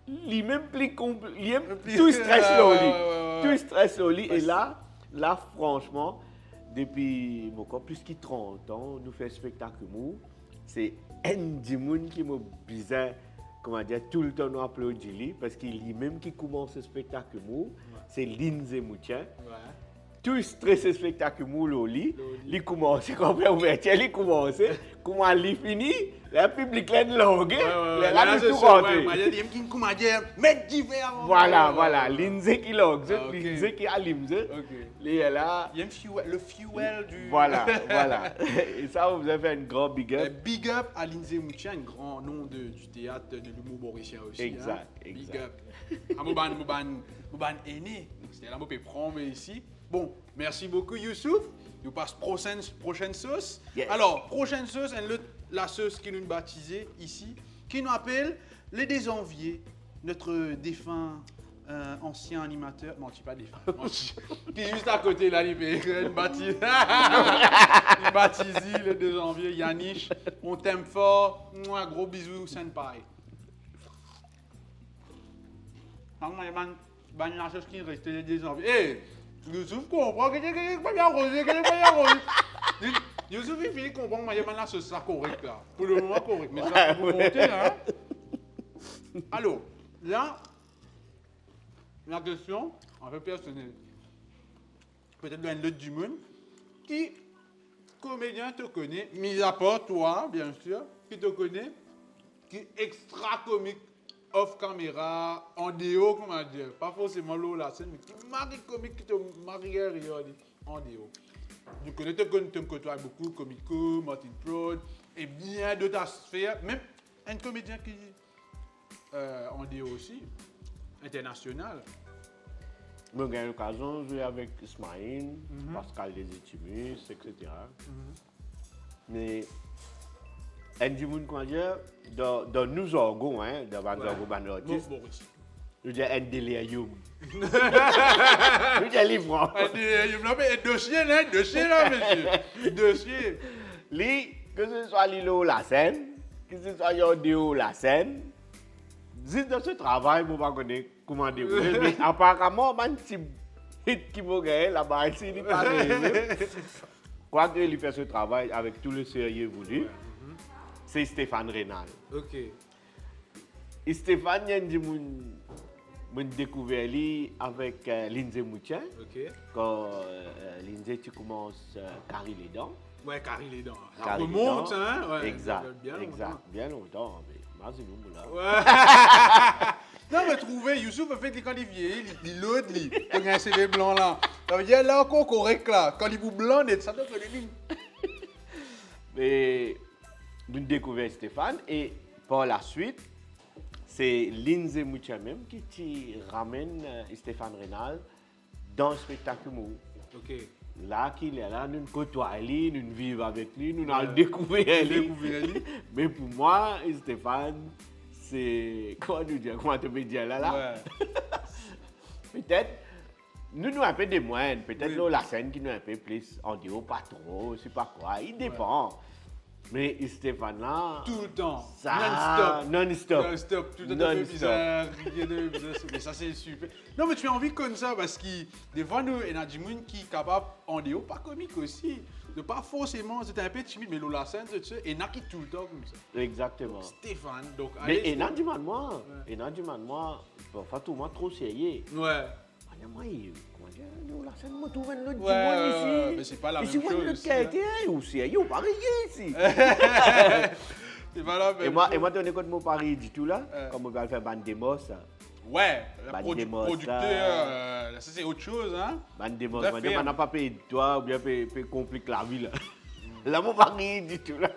il est même plus compliqué, tout stress au lit. Tout stress au lit. Et là, franchement, depuis plus de 30 ans, nous faisons spectacle, c'est un du monde qui m'a bizarre, comment dire, tout le temps nous applaudit, parce qu'il est même qui commence le spectacle, c'est Lindsay Moutien. Tout stress spectacle au lit, il commence, comme l'ouverture, il commence, comment il finit, le public est longue, là, tout rentré. Voilà, Lindsay qui log, Lindsay qui allume, il est là. Il y a le fuel du... Voilà. Et ça, vous avez fait un grand big up. Big up à Lindsay Moutien, un grand nom du théâtre de l'humour mauricien aussi. Exact. Big up. Mouban aîné, c'était là, on peut prendre ici. Bon, merci beaucoup Youssouf. Nous passons prochaine sauce. Yes. Alors, prochaine sauce, la sauce qui nous baptisée ici, qui nous appelle les désenviés, notre défunt ancien animateur. Non, je ne dis pas défunt. Qui est juste à côté là, il baptise. Il baptise les désenviés. Yannick, on t'aime fort. Un gros bisou, senpai. La sauce qui reste les désenviés. Hey! Youssouf comprend que c'est pas bien rosé, Youssouf, il finit de comprendre que la sauce est correcte là. Pour le moment, correct. Mais ça va monter là. Alors, là, la question, un peu personnelle. Peut-être dans l'autre du monde. Qui comédien te connaît, mis à part toi, bien sûr, qui te connaît, qui est extra comique? Off caméra, en déo, comment dire, pas forcément l'eau la scène, mais qui marie comique, qui te marie en déo. Tu connais, tu côtoies beaucoup, Comico, Martin Prod, et bien d'autres sphères, même un comédien qui en déo aussi, international. J'ai eu l'occasion de jouer avec Ismaïl, Pascal Desitimus, etc. Mais un du monde, comment dire, dans nous orgons, dans nos artistes, Nous disons un délirium. Nous disons livrant. Non, mais dossier, là, monsieur. Dossier. Que ce soit l'îlot la scène, que ce soit Yodéo la scène, juste dans ce travail, je ne sais pas comment dire. Mais apparemment, un petit hit qui m'a gagné là-bas, ici, il n'est pas arrivé. Quoi qu'il fait ce travail avec tout le sérieux voulu, c'est Stéphane Rénal. Ok. Et Stéphane, il y a découvert lui avec Lindsay Moutien. Ok. Quand Lindsay, tu commences carrer les dents. Ouais, carrer les dents. Ça Carrer les remonte, dents. hein? Ouais, Exact, ça fait bien exact. longtemps. Bien longtemps. Mais merci nous, là. Ouais. Non, mais trouver, Youssouf a fait que quand il vieillit, il l'autre, il a un CV blanc là. Ça veut dire là encore correct là. Quand il vous blanc, ça doit faire des lignes. Mais nous avons découvert Stéphane et par la suite, c'est Lindsay Moutien même qui ramène Stéphane Rénal dans le spectacle Mou. Ok. Là qu'il est là, nous côtoyons lui, nous vivons avec lui, nous avons découvert lui. Mais pour moi, Stéphane, c'est. Comment te dire là? Ouais. Peut-être, nous un peu des moyens, peut-être la scène qui nous un peu plus, on dit pas trop, je sais pas quoi, il dépend. Mais Stéphane là. Tout le temps. Ça, non-stop. Non-stop. Tout le temps, bizarre. Mais ça, c'est super. Non, mais tu as envie comme ça parce que des fois, nous, il y a des gens qui sont capables, en déo, pas comique aussi. De pas forcément, c'était un peu timide, mais la scène, tu sais, et il y en a qui tout le temps comme ça. Exactement. Stéphane, donc. Mais il y a du mal, moi. Il y a du mal, moi. Parfois, tout le monde trop sérieux. Ouais. Moi, comment dire, nous, la scène, moi, tout le monde Ouais, ici. mais c'est pas la même chose. chose. Ici, quelqu'un, ou sérieux, ou pareil ici. C'est pas la même Et moi, chose. tu connais quand mon Paris du tout là, comme on va faire bande démos, ça. Ouais, Bah, producteur, ça c'est autre chose, hein. Bande démos, Tout à fait. on n'a pas payé de toi, ou bien payé complique la vie là. Là, mon Paris du tout là.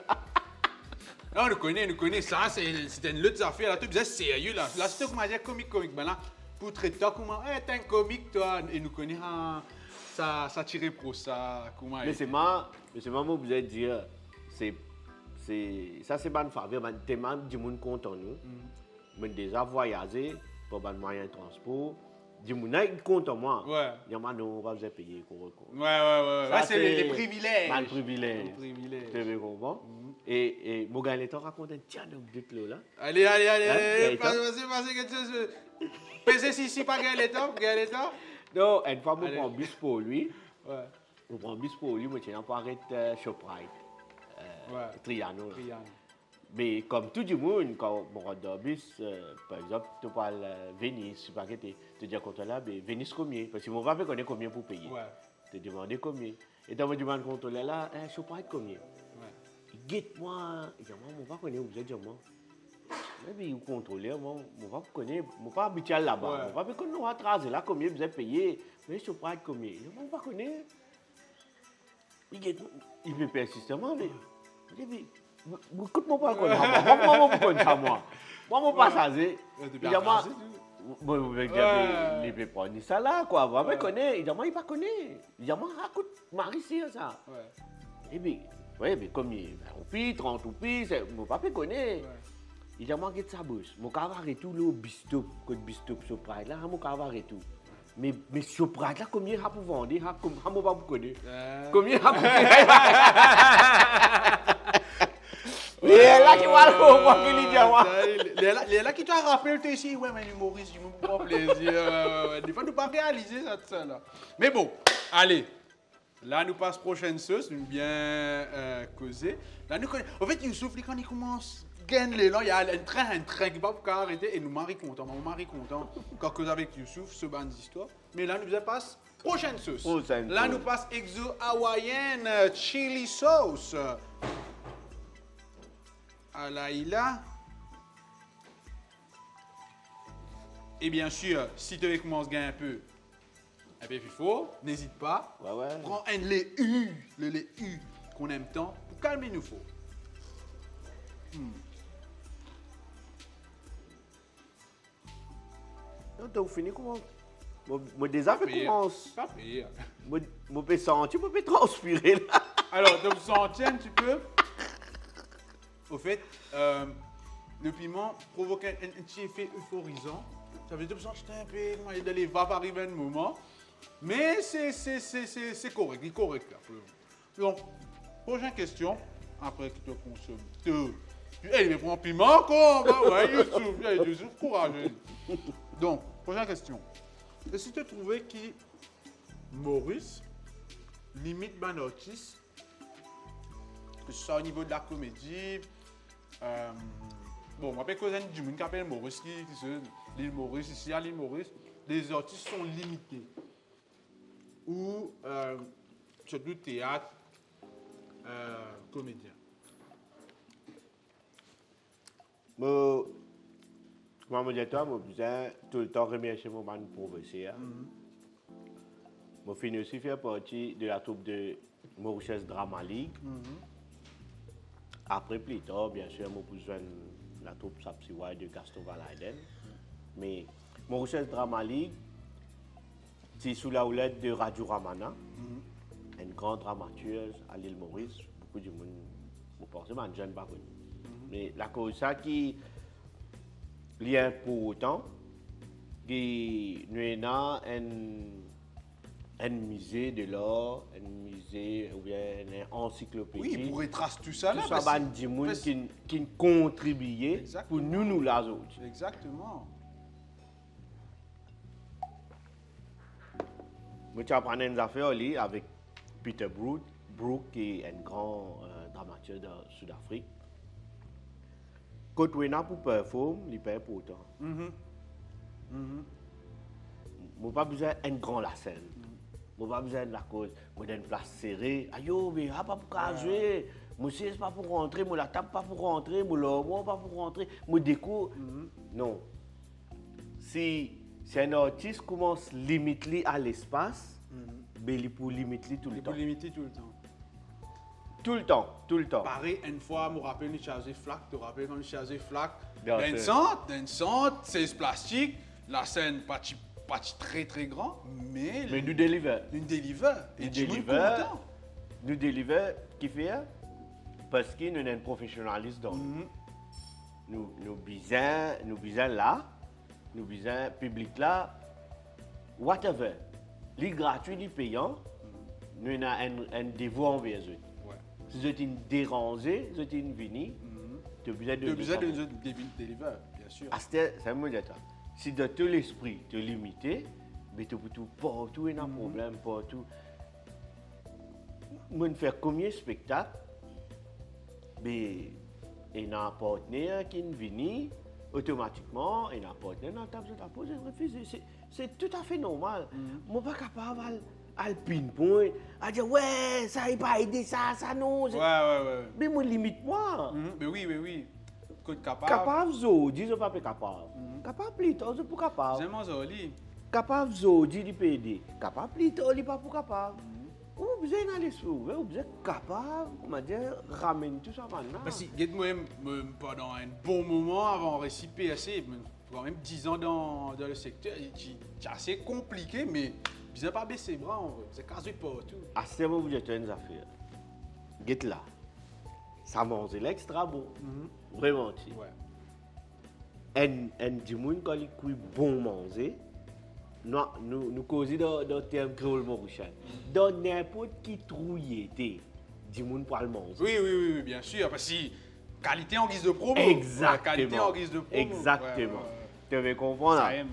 Non, nous connaît, ça, c'était une autre affaire, là, tu disais sérieux, là. Là, c'était comme dire comique, ben là, pour traiter toi, comment, t'es un comique, toi, et nous connaît, ça tirait pour ça, comment. Mais c'est moi, vous allez dire, ça c'est bonne faveur, t'es même du monde content nous. Mais déjà voyagé pour un moyen de transport, du monde ils comptent moi. Ouais. Il y a nous on va vous payer pour Ouais. Ça, c'est les privilèges. Mal privilège. Les privilèges. Tu veux comprendre? Et mon gars, il t'a raconté un petit anecdote là. Allez, Hein, passez quelque chose. Pesez ici, pas gagner l'état. Non, une fois, je prends un bus pour lui. Ouais. Je prends un bus pour lui, je tiens pas arrêter Shoprite. Triano. Mais comme tout le monde, quand on rentre dans le bus, par exemple, tu parles Venise, tu parles, tu dis contre là, mais Venise combien? Parce que mon papa connaît combien pour payer. Ouais. Tu demandes combien. Et tu me demandes contre là, Shoprite combien? Ouais. Il guette moi, il dit, mon papa connaît, vous êtes moi. Mais il contrôle, mon papa connaît, mon papa habituel là-bas. Ouais. Mon papa connaît, on va tracer là, combien vous êtes payé? Mais Shoprite combien? Il dit, mon papa connaît. Il guette, il veut persistement, mais. Écoute-moi pas comme ça, moi, je connais ça, moi. Moi, mon passager, il dit, moi, il veut prendre ça là, quoi. Moi, je connais, il dit, moi, il ne connaît. Il dit, moi, écoute, Marie, c'est ça. Et bien, oui, mais comme il 20 roupies, 30 roupies, mon papa connaît. Il dit, moi, qu'est-ce que ça bouge? Mon cavar et tout, le bistop, code bistop, Shoprite, là, mon cavar et tout. Mais Shoprite, là, combien il a pour vendre? Il a pas pour connaître. Combien il a pour il est là qui va le voir qu'il dit à moi. Il est là qui t'a rappelé, tu ici, ouais, mais l'humoriste, il me prend plaisir. Des fois, nous pas réaliser ça, là. Mais bon, allez. Là, nous passe prochaine sauce, nous bien causé. Là, nous connaissons. En fait, Youssouf, quand il commence, gagne les là, il y a un train qui va pour arrêter et nous marie content. Mon mari content. Quand cause avec Youssouf, ce bande d'histoire. Mais là, nous passe prochaine sauce. Là, nous passe exo hawaïenne chili sauce. Alaïla. Et bien sûr, si tu veux commencer à gagner un peu plus fort, n'hésite pas. Prends un lait U, le lait U qu'on aime tant, pour calmer nous faux. Non, tu as fini comment? Moi, déjà, je commence. Pas pire. Moi, je sentir, je peux transpirer là. Alors, donc, sentir un petit peu. Au fait, le piment provoque un petit effet euphorisant Ça veut dire que j'étais un peu, moi, il va pas arriver un moment. Mais c'est correct, il est correct là. Donc, prochaine question, après que tu consommes. Il me prend piment encore, bah ouais, Youssouf, courageux. Donc, prochaine question. Et si tu trouvais que Maurice limite un artiste, que ce soit au niveau de la comédie, bon, moi, je connais du monde qui s'appelle Maurice, l'île Maurice, ici à l'île Maurice, les artistes sont limités. Ou, surtout théâtre, comédien. Moi, comme je dis, moi, je tout le temps remercier mon professeur. Je finis aussi faire partie de la troupe de Mauritius Drama League. Après, plus tard, bien sûr, je besoin la troupe Sapsiwai de Gaston Valaiden. Mais Mauritius Drama League, c'est sous la houlette de Radio Ramana, une grande dramaturge à l'île Maurice. Beaucoup de monde, vous pensez, mais je ne pas connu. Mais la cause ça qui lien pour autant, qui nous avons un musée de l'art, un musée ou bien une encyclopédie. Oui, pour retracer tout ça là. Tout ça, des gens qui contribuent pour nous les autres. Exactement. Je apprends des affaires avec Peter Brook, qui est un grand dramaturge de Sud-Afrique. Quand on a pour performer, il paye pour autant. Je n'ai pas besoin d'un grand la scène. Je n'ai pas besoin de la cause. Je n'ai une place serrée. Ayo, mais pas pour jouer. Moi, c'est pas pour rentrer. Moi, la table pas pour rentrer. Moi, l'armoire pas pour rentrer. Moi, déco. Non. Si un artiste commence à limiter à l'espace, il peut limiter tout le temps. Il peut limiter tout le temps. Tout le temps. Pareil, une fois, je me rappelle une chargée flac, tu te rappelles quand une chargée flac. Bien D'un centre, c'est plastique, la scène pas très très grand, mais nous délivre. Nous délivre. Et tu es content. Nous délivre, qui fait parce que nous sommes un professionnaliste dans nous besoin là, nous besoin public là, whatever. Les gratuits, les payants, nous avons un devoir envers eux. Si vous êtes dérangé, si vous êtes venu, tu as besoin de délivrer, bien sûr. C'est un mot de temps. Si de tout l'esprit te limité, mais tu peux tout partout, il y a un problème partout. Moi, je fais combien de spectacles, mais il y a un partenaire qui est venu, automatiquement, il y a un partenaire dans la table de ta pose, il refuse. C'est tout à fait normal. Je ne suis pas capable à le pinpoint, à dire ouais, ça n'a pas aidé, ça non. Ouais. Mais moi, limite-moi. Mais oui. Capable, zo, dis pas capable. Capable plutôt, je pas capable. J'aime ça, lui. Capable, zo, dis du PD. Capable plutôt, il pas pour capable. Ou besoin d'aller sauver, ou besoin capable, comment dire, ramène tout ça maintenant. Parce que moi, pendant un bon moment avant de réciper assez, quand même 10 ans dans le secteur, c'est assez compliqué, mais je n'ai pas baissé les bras, c'est quasi partout. À ce moment où j'ai une affaire, get là, ça mange l'extra bon, vraiment. Ouais. Un dimanche quand il cuit bon manger, nous causons dans le terme créole mauricien. Dans n'importe qui trouille dimanche pour le manger. Oui, bien sûr, parce que qualité en guise de promo. Exactement. Qualité en guise de promo. Exactement. Tu veux comprendre? Ça aime,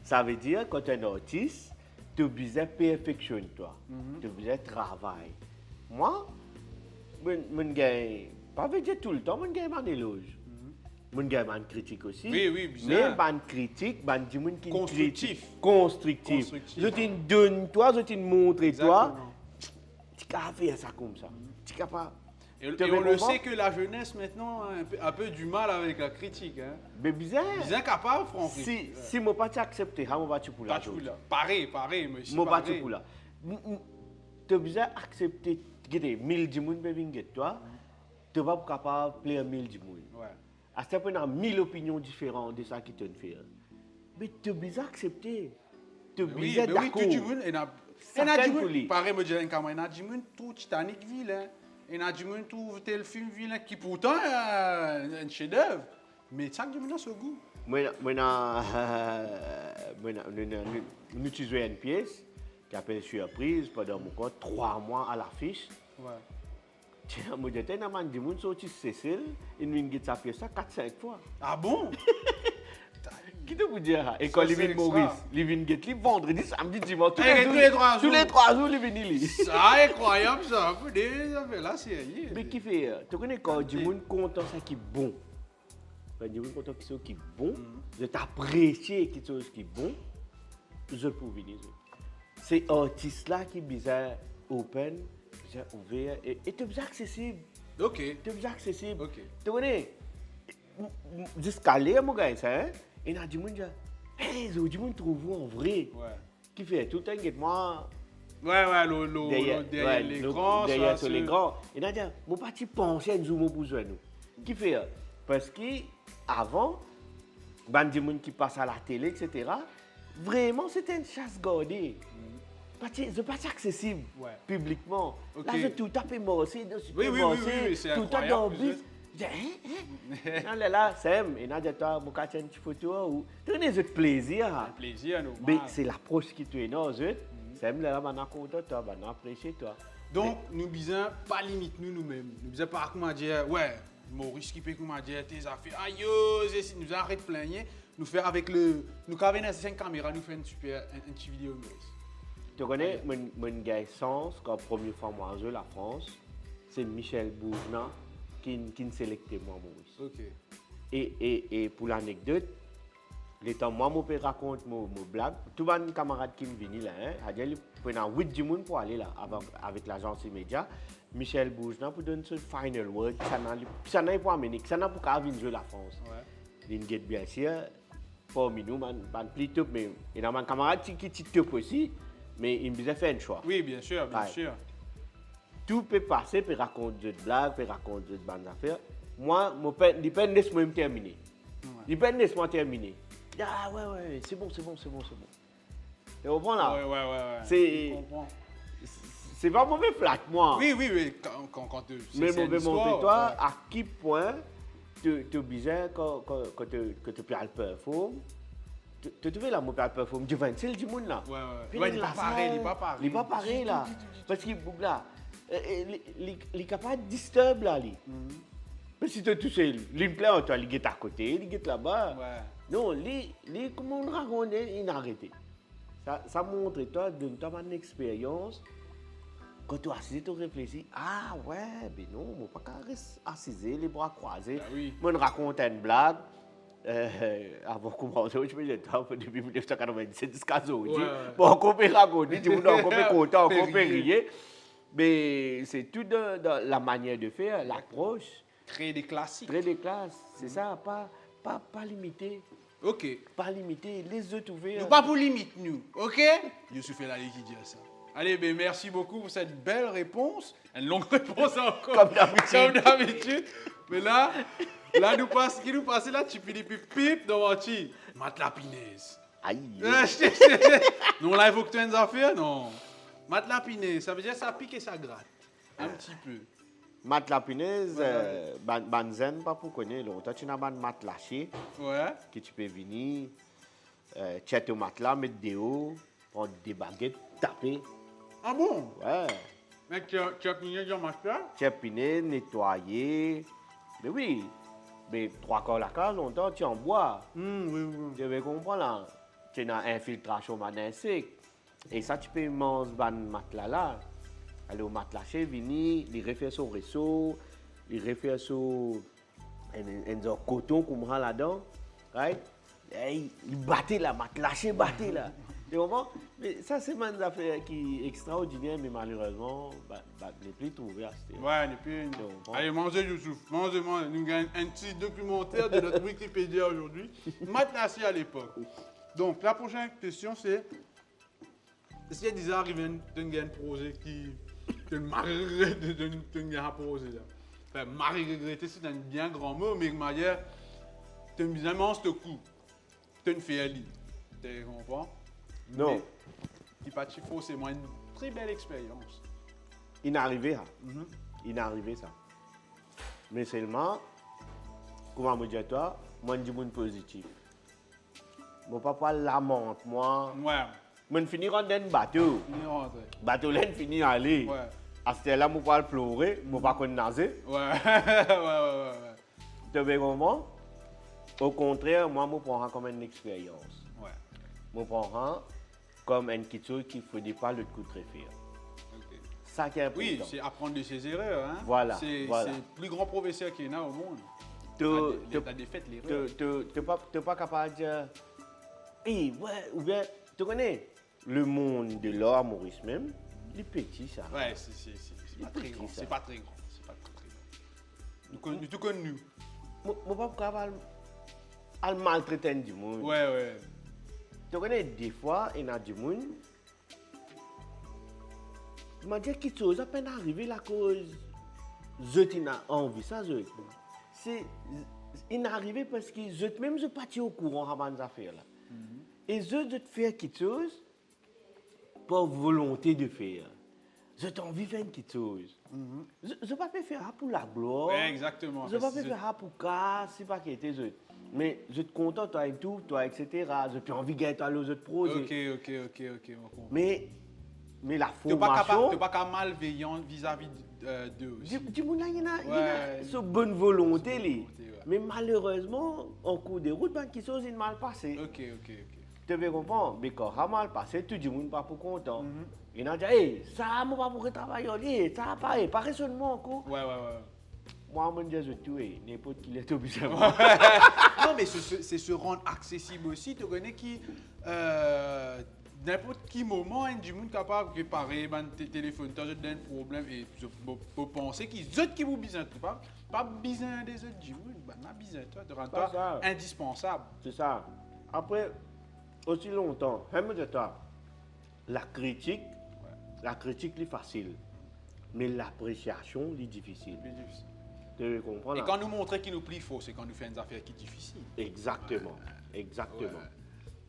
Ça veut dire quand tu es un artiste, tu as besoin de perfectionner toi. Tu as besoin de travail. Moi, je gagne, pas veut dire tout le temps, je gagne un éloge. Je gagne une critique aussi. Oui, bien. Mais une critique, je dis qui constructif. Constructif. Je te donne toi, je te montre toi. Tu peux faire ça comme ça. Tu es capable. Et on le sait que la jeunesse maintenant a un peu du mal avec la critique. Hein. Mais bizarre. Bien capable, Franck. Si je ne pas accepté, je ne vais pas pour la chose. Pareil, mais je ne vais pas pour là. Tu as besoin d'accepter 1000 personnes qui viennent toi. Tu ne vas pas capable de plaire 1000 personnes. À ce point, il y a 1000 opinions différentes de ça qui te fait. Mais tu as besoin d'accepter. Tu as besoin d'accord. Oui, tout le monde. Pareil, je dis, il y a des gens tout Titanic vilain. Il y a des gens tout tel film vilain qui pourtant est un chef-d'œuvre. Mais chaque monde a son goût. nous utilisons une pièce qui appelle surprise pendant mon compte 3 mois à l'affiche. Ouais. Tiens, moi, j'étais dans le monde sorti Cécile, il vient de sa pièce 4-5 fois. Ah bon? Qui te vous dire? Et quand il vient de Maurice, il vient de vendredi, samedi, dimanche, tous les 3 jours, il vient de Ça, incroyable ça. Là, c'est rien. Mais qui fait? Tu connais quand du monde content, ça qui est bon. Quand du monde content, quelque chose qui est bon, je t'apprécie quelque chose qui est bon, je peux venir. C'est artiste-là qui est bizarre, open, bizarre ouvert, et tu es accessible. Ok. Tu es accessible. Ok. Tu connais? Jusqu'à l'air, mon gars, ça, hein? Et il y a du monde qui dit, hey, du monde trouve vous en vrai. Ouais. Qui fait tout le temps, moi. Ouais, derrière l'écran. Derrière sur l'écran. Et il a dit, mon parti pense à nous pour besoin nous. Qui fait? Parce qu'avant, il y a des gens qui passent à la télé, etc. Vraiment, c'était une chasse gardée. C'est pas accessible publiquement. Okay. Là, je tout à fait morcé, oui, c'est tout à dans le bus. Là, c'est et là, toi, mon cas, une photo ou tenez le plaisir. Plaisir, nous. Mais c'est l'approche qui te est dans eux. C'est là, maintenant, content, toi, maintenant, apprécier toi. Donc, nous disons pas limite nous-mêmes. Nous disons pas comment dire, ouais, Maurice qui peut comment dire tes affaires. Aïe, nous arrête de plaigner. Nous faire avec le. Nous avons 5 caméras, nous faisons une petite vidéo, Maurice. Tu connais mon gars Sens, quand la première fois moi je la France, c'est Michel Bourna qui sélectait moi Maurice. Ok. Et pour l'anecdote, le temps moi mon père raconte mon blague, tout le camarade qui me vient là, il prend 8 du monde pour aller là avec l'agence immédiate. Michel Bourna pour donner ce final word, ça n'a pas amené, ça n'a pas venir jouer la France. Il y a bien sûr, parmi nous, plutôt, mais il y a un camarade qui est top aussi. Mais il me disait faire un choix. Oui, bien sûr, bien sûr. Tout peut passer, peut raconter des blagues, peut raconter des bonnes affaires. Moi, il peut laisser-moi terminer. Il peut laisser-moi terminer. Ah ouais, c'est bon. Tu comprends là? Ouais. C'est pas mauvais flat, moi. Oui. Quand mais mauvais montrer toi à quel point tu es obligé quand tu peux le performer. Tu trouves là, mon père performe du 26 du monde là. Ouais, il n'est pas pareil. Il n'est pas pareil là. Parce qu'il là, il est capable de disturber là. Mais si tu touches, il plaît, toi, il est à côté, il est là-bas. Non, comment on raconte, il a arrêté. Ça montre, toi, de ta expérience. Quand tu assises, tu réfléchis. Ah ouais, mais non, je ne peux pas assiser, les bras croisés. Moi, je raconte une blague. Avant de commencer, je me disais, depuis 1997 jusqu'à aujourd'hui, on peut raconter, on peut compter, on peut rire. Mais c'est tout dans la manière de faire, l'approche. Créer des classiques. C'est ça, pas limité. Ok. Pas limité, les autres ouverts. Nous pas pour limite, nous, ok? Youssouf El Ali qui dit ça. Allez, ben merci beaucoup pour cette belle réponse. Une longue réponse encore. Comme d'habitude. Mais là, nous passe là, tu finis pip dans mon petit. Matelas Pinaise. Aïe. Non, là, il faut que tu aies des affaires, non. Matelas Pinaise, ça veut dire que ça pique et ça gratte. Un petit peu. Matelas Pinaise, banzen, pas pour connaître. Longtemps, tu as un matelas lâché. Ouais. Que tu peux venir, tchéter au matelas, mettre des hauts, prendre des baguettes, taper. Ah bon? Ouais. Mais tu as piné dans ma place? Tu as piné, nettoyer. Mais oui. Mais 3 quarts la case, longtemps, tu en bois. Oui. Tu veux comprendre là? Tu as une infiltration dans sec. Et ça, tu peux manger ce matelas là. Aller au matelas chez venir, il refait son réseau, il refait son un coton comme ça là-dedans. Right? Et il battait la matelas, battait là. Tu comprends? Mais ça, c'est une affaire qui est extraordinaire, mais malheureusement, ne plus trouvé. Ouais, ne plus. Allez, mangez, Youssouf. Mangez. Nous gagnons un petit documentaire de notre Wikipédia aujourd'hui. Matelas à l'époque. Donc, la prochaine question, c'est est-ce qu'il y a des arrivées d'un projet qui. d'un mari projet là? Enfin, mari regretté, c'est un bien grand mot, mais de manière. Tu as un immense coup. Tu as une fille. Tu comprends? Non. Qui pas faux, c'est moi une très belle expérience. Il est arrivé, ça. Mais seulement, comment me dire toi, moi je dis monde positif. mon papa lamente moi. Ouais. Je finis dans un bateau. On est rentré. Bateau là, fini à aller. Ouais. À ce là, je vais pleurer, je ne vais pas nager. Ouais. Tu veux comment? Au contraire, moi, je prends comme une expérience. Ouais. Je prends comme une chose qu'il ne faut pas le coup de faire. Ok. Ça qui est important. Oui, c'est apprendre de ses erreurs. Hein? Voilà, C'est voilà. le plus grand professeur qu'il y en a au monde. La défaite, l'erreur. Tu n'es pas capable de dire, hey, ouais, ou bien, tu connais le monde de l'art, Maurice même, il est petit ça. Ouais, c'est pas très grand. C'est pas très grand. C'est pas très grand. Nous tout connu. Mon papa a maltraité du monde. Ouais. Tu connais, des fois, il y a du monde. Je me dis quelque chose, à peine arrivé la cause. Je n'ai envie, ça, il n'est arrivé parce que même je pas au courant avant des affaires là. Et je faire quelque chose par volonté de faire. Je t'ai envie de faire quelque chose. Je ne pas faire ça pour la gloire. Ouais, exactement. Je ne pas faire ça pour cas, c'est pas qui était je. Mais je suis content toi et tout, toi, etc. Je n'ai envie de gagner toi les autres projets. Ok. Mais la Tu n'es formation. pas malveillant vis-à-vis d'eux aussi. Du monde là, il y a Ouais. cette bonne volonté. Ouais. Mais malheureusement, en cours de route, quelque chose est mal passé. Ok. Tu veux comprendre? Mais quand ça mal passé, tout le monde n'est pas pour content. Il a dit, hey, ça, moi, pas pour travailler. Ça, pareil, pas raisonnement encore. Ouais. Moi, je dis, je tue, n'importe qui est obligé. Non, mais c'est se rendre accessible aussi. Tu connais qui, n'importe quel moment, un du monde capable de réparer tes téléphones, tu as un problème et tu peux penser qu'ils qui vous besoin de toi. Pas besoin des autres du monde, pas besoin de toi. Tu rends toi indispensable. C'est ça. Après, aussi longtemps, toi, la critique est facile. Mais l'appréciation est difficile. Plus difficile. Tu veux comprendre? Et quand nous montrons qu'il nous plie faux, c'est quand nous faisons des affaires qui sont difficiles. Exactement. Ouais.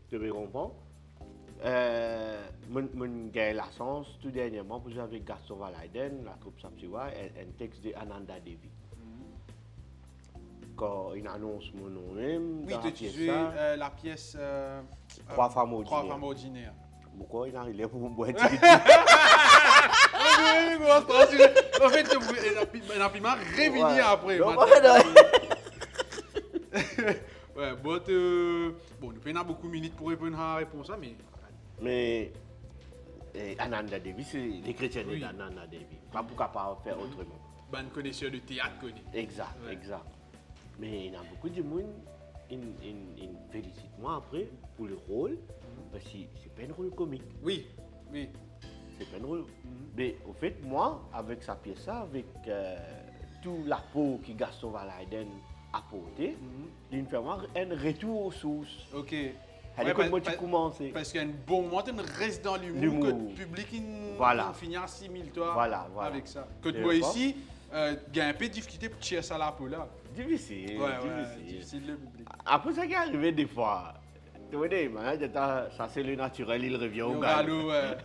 Tu veux comprendre? J'ai la chance tout dernièrement pour jouer avec Gaston Valaiden, la troupe Sapsiwa, un texte de Ananda Devi. Quand il annonce mon nom même, Oui, dans tu la joues pièce, la pièce Trois femmes Trois ordinaires. femmes ordinaires. Pourquoi il arrive pour me boire En fait, il n'a plus mal revenir après. Ouais, bon, nous prenons beaucoup de minutes pour répondre à la réponse, mais Ananda Devi, c'est les chrétiens Oui. d'Ananda Devi. Pas pour capable faire autrement. bonne connaisseur de théâtre connaît. Exact, Ouais. exact. Mais il y a beaucoup de monde qui félicite moi après pour le rôle, parce que c'est pas un rôle comique. Oui. C'est pas un rôle. Mais au fait, moi, avec sa pièce, avec tout la peau que Gaston Valaiden a apporté, il me fait moi un retour aux sources. Ok. Allez, comment tu commences? Parce qu'il y a un bon moment, tu restes dans l'humour, que le public Voilà. finit à 6000 toi Voilà. avec ça. Que Et moi bon. ici, il y a un peu de difficulté pour tirer ça là pour là. Difficile. Difficile le public. Après, ça qui est arrivé des fois. Tu vois, ça c'est le naturel, il revient au galop. galop, ouais.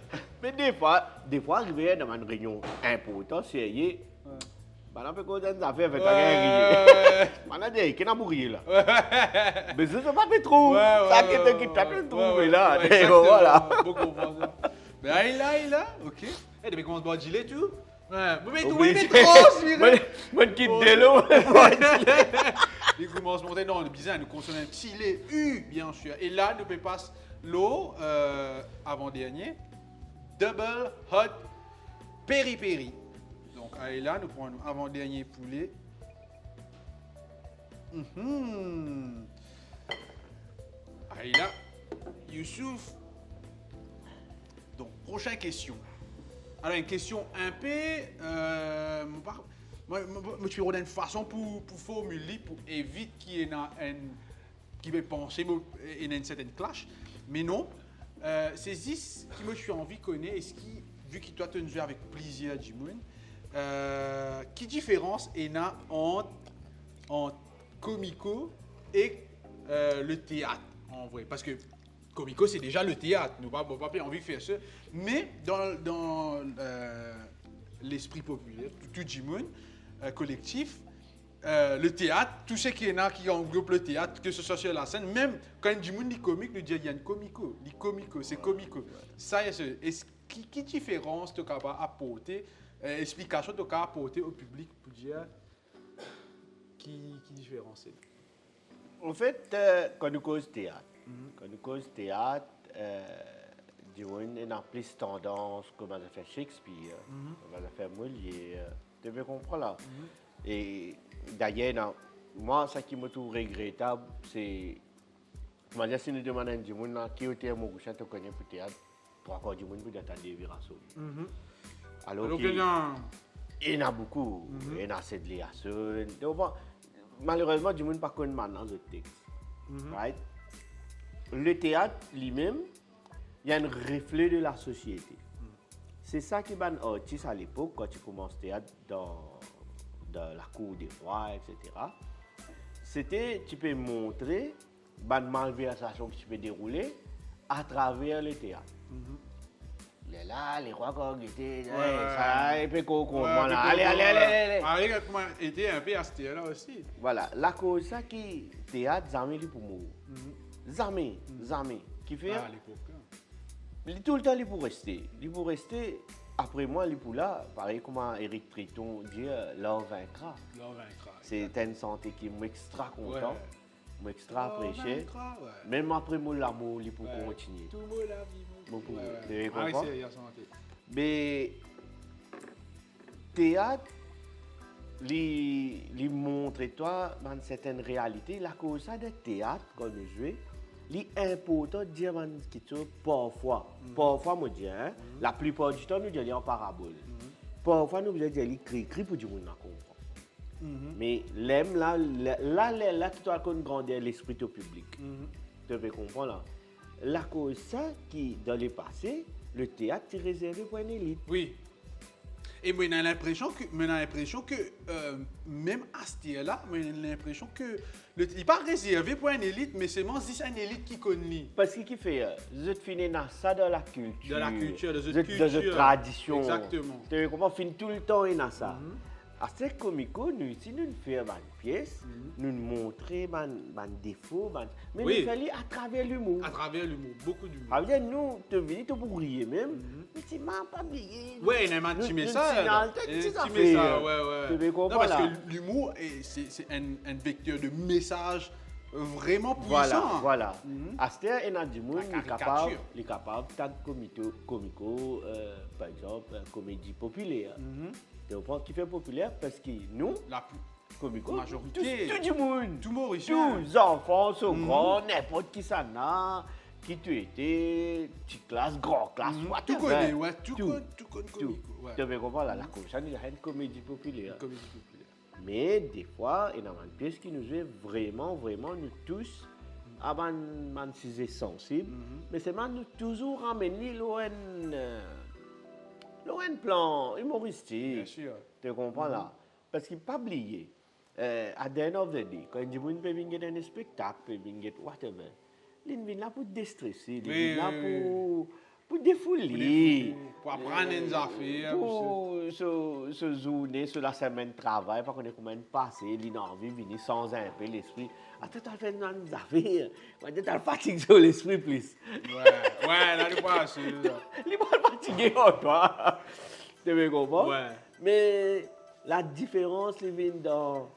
Mais des fois, arrivé dans une réunion importante, sérieux. Pendant que vous avez des affaires avec la guerre. Maintenant, qui n'a mouru là. Mais je ne sais pas trop. Ça qui est trouvé là. Voilà. Beaucoup ça. Mais il a, ok. Eh, depuis comment se gilet tout? Ouais, mais tout Obligé. est trop, Moi, quitte de l'eau. Il commence à monter dans le bizarre, nous consommons un gilet U, bien sûr. Et là, nous passons l'eau avant-dernier. Double Hot Peri Peri. Donc, là, nous prenons avant-dernier poulet. Là, Youssouf. Donc, prochaine question. Alors, une question un peu. Moi, je suis une façon pour formuler, pour éviter qu'il y ait qui veut penser qu'il y ait une certaine clash. Mais non, c'est ce qui me suis envie de connaître, et ce qui, vu que toi, tu as joué avec plaisir, Jimoun, qui différence il y a entre comico et le théâtre, en vrai? Parce que comico, c'est déjà le théâtre, nous n'avons pas envie de faire ça. Mais dans l'esprit populaire, tout Jimoun, collectif, le théâtre, tout ce qui est là, qui englobe le théâtre, que ce soit sur la scène, même quand du monde dit comique, nous dit il y a une comico, c'est comico. Ça, qui différence tu capable apporter, explication tu capable apporter au public pour dire qui différence. En fait, quand nous cause théâtre, du monde il a plus tendance comme on a fait Shakespeare, comme on a fait Molière, tu veux comprendre là. Et d'ailleurs, moi, ce qui me trouve regrettable, c'est. Comment dire, si nous demandons à du monde qui est au Montrouge, tu connais pour théâtre, pour encore du monde pour attendre des virations. Alors qu'il y en a beaucoup. Il y en a cette liaison. Malheureusement, du monde ne connaît pas dans le texte. Right? Le théâtre lui-même, il y a un reflet de la société. C'est ça qui est un artiste à l'époque, quand tu commences le théâtre dans la cour des rois, etc. C'était, tu peux montrer une malversation que tu peux dérouler à travers le théâtre. Là, les rois quand ils étaient, ça, et puis allez. Allez, comment était un peu à ce théâtre là aussi. Voilà, la cause ça qui théâtre, jamais pour mourir. Jamais, qui fait. À l'époque. Tout le temps, il pour rester. Après moi, il pour là, pareil comme Éric Triton dit, l'or vaincra. C'est une santé qui m'extra content, m'extra apprécié. Même après moi, l'amour, il pour continuer. Tout le monde la vie. Tu comprends? Mais théâtre, il montre toi une certaine réalité. La cause de théâtre, quand nous jouons, c'est important de dire que parfois, moi je dis, la plupart du temps, nous disons en parabole. Parfois, nous disons écrit pour dire qu'on comprend. Mais l'aime là, tu dois grandir l'esprit au public. Tu peux comprendre là. La cause ça qui, dans le passé, le théâtre est réservé pour une élite. Oui. Et moi, j'ai l'impression que même à ce là, j'ai l'impression que il n'est pas réservé pour une élite, mais c'est une élite qui connaît. Parce qu'il fait, je finis dans ça dans la culture. Dans la culture, dans la tradition. Exactement. Tu comprends, fin tout le temps dans ça. À ce comico, nous, si nous faisons une pièce, nous montrons des défauts, mais nous faisons à travers l'humour. À travers l'humour, beaucoup d'humour. Ça veut dire, nous, tu venons pour rire même, mais tu ne m'as pas oublié. Oui, il y a un petit message. Tu veux comprendre. Parce que l'humour, c'est un vecteur de message vraiment puissant. Voilà. À ce moment, il y a du monde qui est capable de comico, par exemple, comédie populaire. Qui fait populaire parce que nous, comico, majorité, tout du monde, tout mauricien, tous les enfants sont grands, n'importe qui ça n'a, qui tu étais, petite classe, grande classe, tout connaît, tout comico. Tu veux comprendre la comédie, il y a une comédie populaire. Mais des fois, il y a une pièce qui nous joue vraiment, nous tous, à un sujet sensible, mais c'est nous toujours ramener un plan humoristique. Bien sûr. Tu comprends là? Parce qu'il ne faut pas oublier, à the end of the day, quand il peut venir dans un spectacle, peut venir whatever, il vient là pour déstresser, il vient là pour défouler. Pour apprendre des affaires. Pour se zoner sur la semaine de travail, pour qu'on ait comment passer, il a envie de venir sans un peu l'esprit. Attends, tu as fait des affaires, tu as fatigué sur l'esprit plus. Ouais, là, il pas assez. Il pas fatigué en toi. Tu me comprends? Ouais. Mais la différence, elle vient dans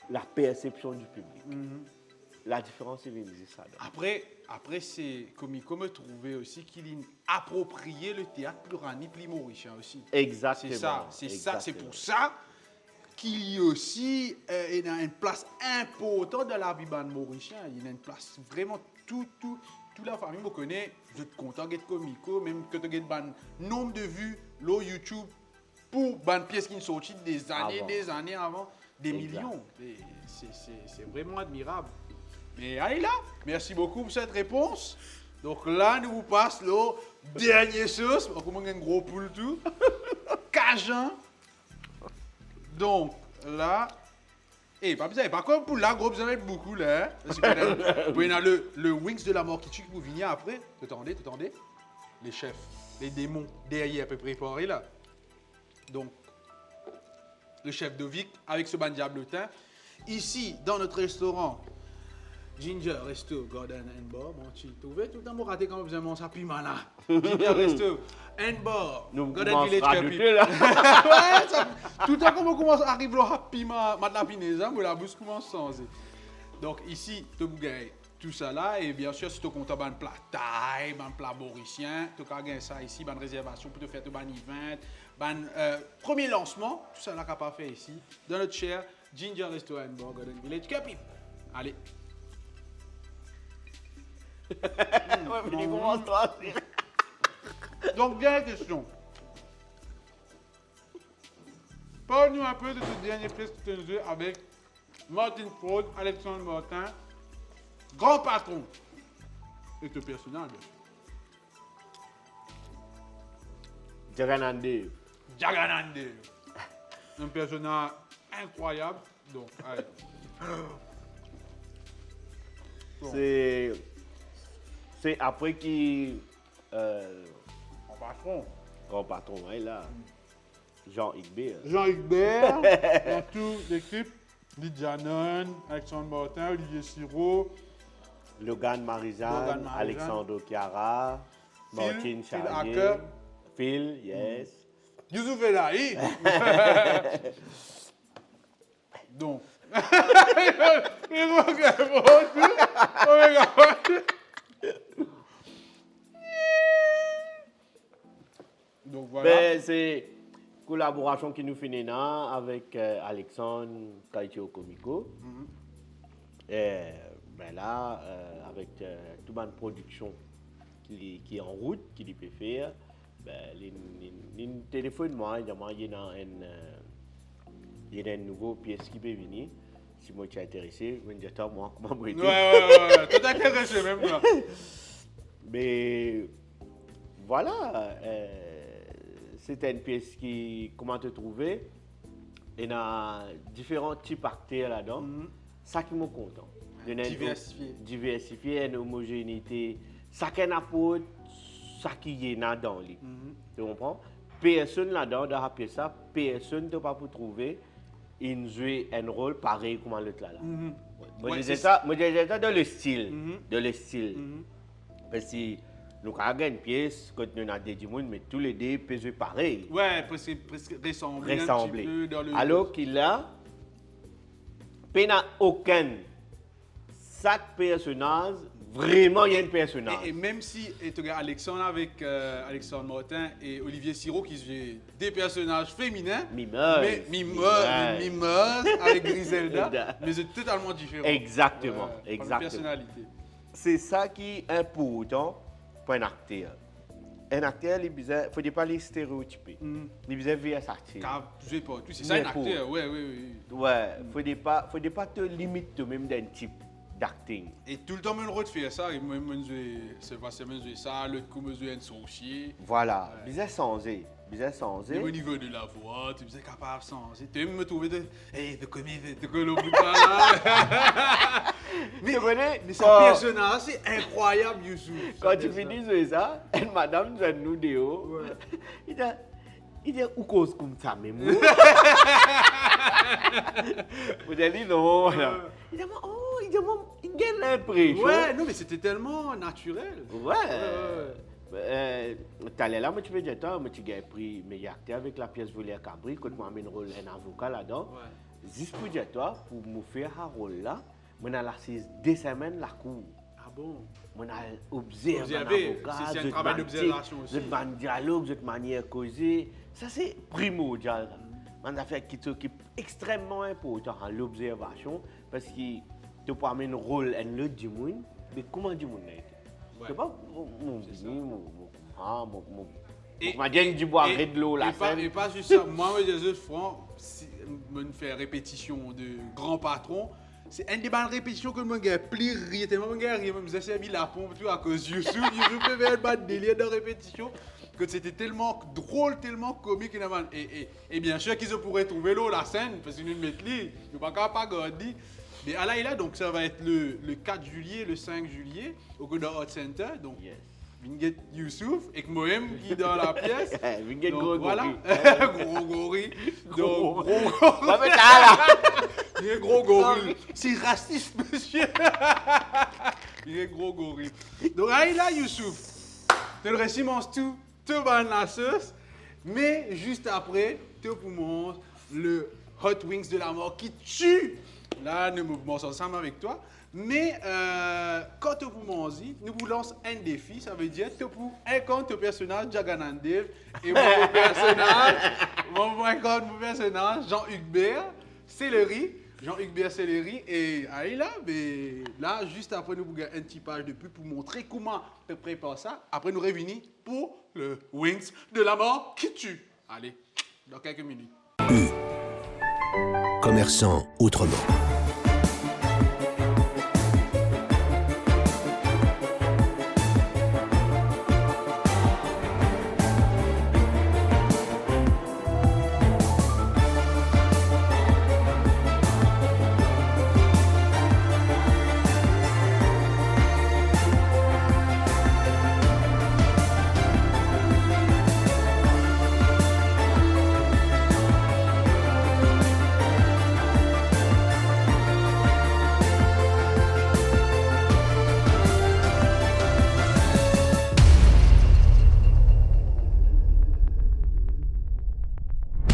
la perception du public. La différence, elle vient de ça. Après c'est comico me trouver aussi qu'il a approprié le théâtre pluraliste, plus mauricien aussi. Exactement. C'est pour ça qu'il y a aussi il a une place importante dans la vie de mauricien. Il a une place vraiment toute la famille me connaît. Je suis content d'être comico, même que tu as un nombre de vues sur YouTube pour une pièce qui est sortie des années avant, des millions. C'est vraiment admirable. Mais allez là, merci beaucoup pour cette réponse. Donc là, nous vous passons le dernier sauce. On commence un gros poule tout. Cajun. Donc là, pas comme pour là, gros, vous en avez beaucoup là. Hein? Parce que y a le wings de la mort qui tue que vous venez après. Attendez. Les chefs, les démons derrière à peu près préparés là. Donc, le chef de Vic, avec ce ban diablotin. Ici, dans notre restaurant, Ginger Resto, Garden and Bar, mon petit, tu vois, tout le temps, moi, raté quand même, ça piment là. Ginger Resto and Bar, Nous Garden Village commençons à Cup. douter, là. Ouais, tout le temps, quand on commence à arriver à piment, la pinaise, moi, la bouche commence à changer. Donc, ici, tu as tout ça là, et bien sûr, si tu as compté un plat thaï, un plat mauricien, tu as gagné ça ici, une réservation pour te faire un event, premier lancement, tout ça là qu'on a fait ici, dans notre cher Ginger Restaurant Bar Garden Village Cup. Allez. Ouais, mais il commence à Donc, bien la question. Parle-nous un peu de ce dernier prix que tu as joué avec Martin Ford, Alexandre Martin, grand patron. Et ton personnage, bien sûr. Jaganande. Jaganande. Un personnage incroyable. Donc, allez. Bon. C'est après qui. En patron. Grand patron, ouais, là. Jean Igbert. Jean Hubert, dans toute l'équipe. Lydia Nunn, Alexandre Martin, Olivier Siro, Logan Marizan, Alexandre Chiara, Martin Phil Charlier, Hacker. Phil, yes. Youssouf Elahi. Donc. Donc voilà. Ben, c'est collaboration qui nous fait là avec Alexandre Kaitio Komiko. Et ben là, avec toute une production qui est en route, qui peut faire, ben, les téléphone moi, il y a une nouvelle pièce qui peut venir. Si moi tu es intéressé, je vais dire toi, moi, comment me Ouais. Tout intéressé même là. Mais voilà, c'était une pièce qui, comment te trouver, il y a différents types d'acteurs là-dedans. Ça qui me content. Diversifier, une homogénéité. Ça qui apporte, ça qui est là-dedans. Tu comprends? Personne là-dedans, dans la pièce, personne ne peut pas trouver un rôle pareil comme l'autre là. Moi, je disais ça dans le style. Parce que nous avons une pièce, quand nous avons des gens, mais tous les deux peuvent jouer pareil. Ouais, presque ressembler. Un petit peu dans le... Alors qu'il a, il n'y a aucun. Chaque personnage, vraiment, il y a un personnage. Et même si tu regardes Alexandre avec Alexandre Martin et Olivier Siro qui jouent des personnages féminins, mimeuses avec Griselda, mais c'est totalement différent. Exactement. Personnalité. C'est ça qui est important pour un acteur. Un acteur, il ne faut pas les stéréotyper. Il besoin de versatile. C'est ça un acteur, oui. Ouais, il ne faut pas te limiter toi-même d'un type d'acting. Et tout le temps, on a fait ça, et moi, c'est pas seulement ça, l'autre coup, je un sorcier. Voilà, besoin changer. Et au niveau de la voix, tu es capable de changer. Tu me trouver de. Hey, de l'oublie pas là. Mais son personnage, c'est incroyable, Youssouf. Quand tu finis de ça, une madame nous dit, il dit, où cause comme ça, même. Vous avez dit non, voilà. Il dit, il a l'impression. Ouais, non, mais c'était tellement naturel. Ouais. Tu allais là, moi tu veux dire, toi, moi tu as pris mes acteurs avec la pièce Voler Cabri, quand moi j'ai un rôle un avocat là-dedans. Juste pour dire, toi, pour me faire un rôle là, moi j'ai laissé 2 semaines la cour. Ah bon? Moi j'ai observé un avocat, c'est un travail d'observation aussi. J'ai un dialogue, j'ai une manière de causer. Ça c'est primordial. On a fait quelque chose qui est extrêmement important à l'observation parce que tu peux amener un rôle à l'autre du monde, mais comment du monde a été? C'est pas du bois de l'eau la scène. Et pas juste ça. Moi, je me fais répétition de grand patron. C'est une des bonnes répétitions que je me plie rire. Tellement je me servi la pompe à cause de Youssouf. Youssouf fait un bad délire de répétition. Que c'était tellement drôle, tellement comique. Et bien sûr qu'ils pourraient trouver l'eau la scène. Parce qu'ils ne mettent li. Ils ne peuvent pas garder. Mais à là, donc ça va être le 4 juillet, le 5 juillet, au Godard Art Center. Donc, Vinget Youssouf et que Mohem qui est dans la pièce. Vinget Donc, gros voilà. gorille. Gros gorille. Donc, gros Va mettre là. Il est gros gorille. C'est raciste, monsieur. Il est gros gorille. Donc, là, Youssouf, tu le récit mange tout dans la sauce. Mais juste après, tu pour manger le Hot Wings de la mort qui tue. Là, nous mouvons ensemble avec toi. Mais quand tu pour manger, nous vous lançons un défi. Ça veut dire que tu pour incarner ton personnage Jaganandev et mon personnage Jean-Hugues Bert Céleri. Jean-Hugues Bert Céleri. Et là, juste après, nous vous un petit page de pub pour montrer comment tu prépares ça. Après, nous revenons pour le Wings de la mort qui tue. Allez, dans quelques minutes. Commerçant autrement.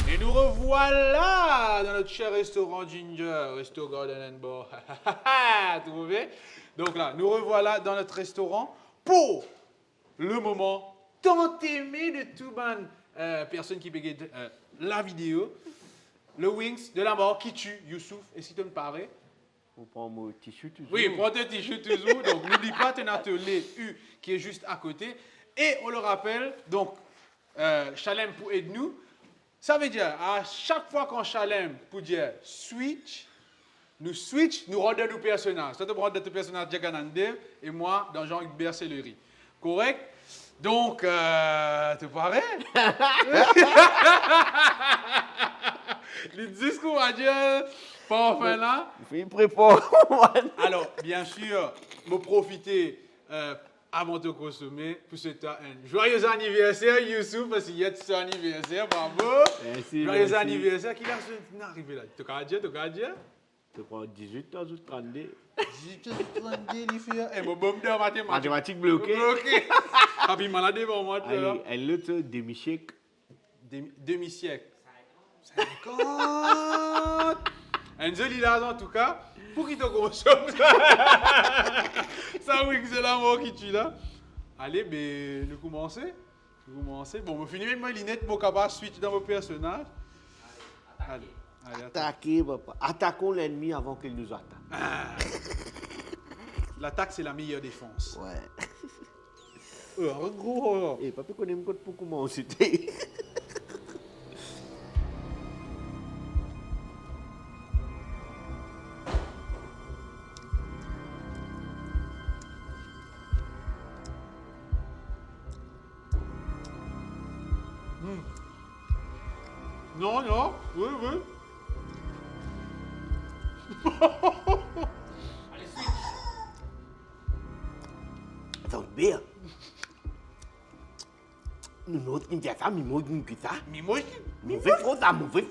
Et nous revoilà dans notre cher restaurant Ginger, Resto Garden and Bar. Trouvé? Donc là, nous revoilà dans notre restaurant pour le moment tant aimé de tout ban personne qui bégaye la vidéo. Le Wings de la mort qui tue Youssouf. Et si tu me parais? On prend mon tissu toujours. Oui, prends ton tissu toujours. Donc, n'oublie pas ton atelier U qui est juste à côté. Et on le rappelle, donc, Chalem pour aider nous. Ça veut dire, à chaque fois qu'on Chalem pour dire switch, nous rendons nos personnages. Toi, tu prends ton personnage Jaganandev et moi, dans Jean-Hugues Bert Céleri. Correct? Donc, tu parais? Le discours à dire, pas enfin là. Il prépare. Alors, bien sûr, me profiter avant de consommer pour souhaiter un joyeux anniversaire, Youssouf, parce qu'il y a son anniversaire, bravo. Merci, Joyeux merci. anniversaire, qui est arrivé là? Tu as dit? Tu prends 18 ans ou 32. 18 ans, 32, il fait. Et mon bombe de mathématiques. Mathématiques bloquées. Bloqué. Ah, puis malade devant moi, tu vois. Elle l'autre demi-siècle. Demi-siècle. 50. Un joli là, en tout cas, pour qu'il te consomme ça. Ça, oui, c'est la mort qui tue là. Allez, ben, nous commençons. Bon, on finit avec ma lunette pour capable switch dans mon personnage. Allez, attends. Attaquez, papa. Attaquons l'ennemi avant qu'il nous attaque. L'attaque, c'est la meilleure défense. Ouais. Gros. Et papa connaît mon code pour commencer. Non, oui. Allez, switch. Attends, bien. Nous autres qui ça, mimoche qui ça. Mimoche. Mauvais frottant. Mimoche.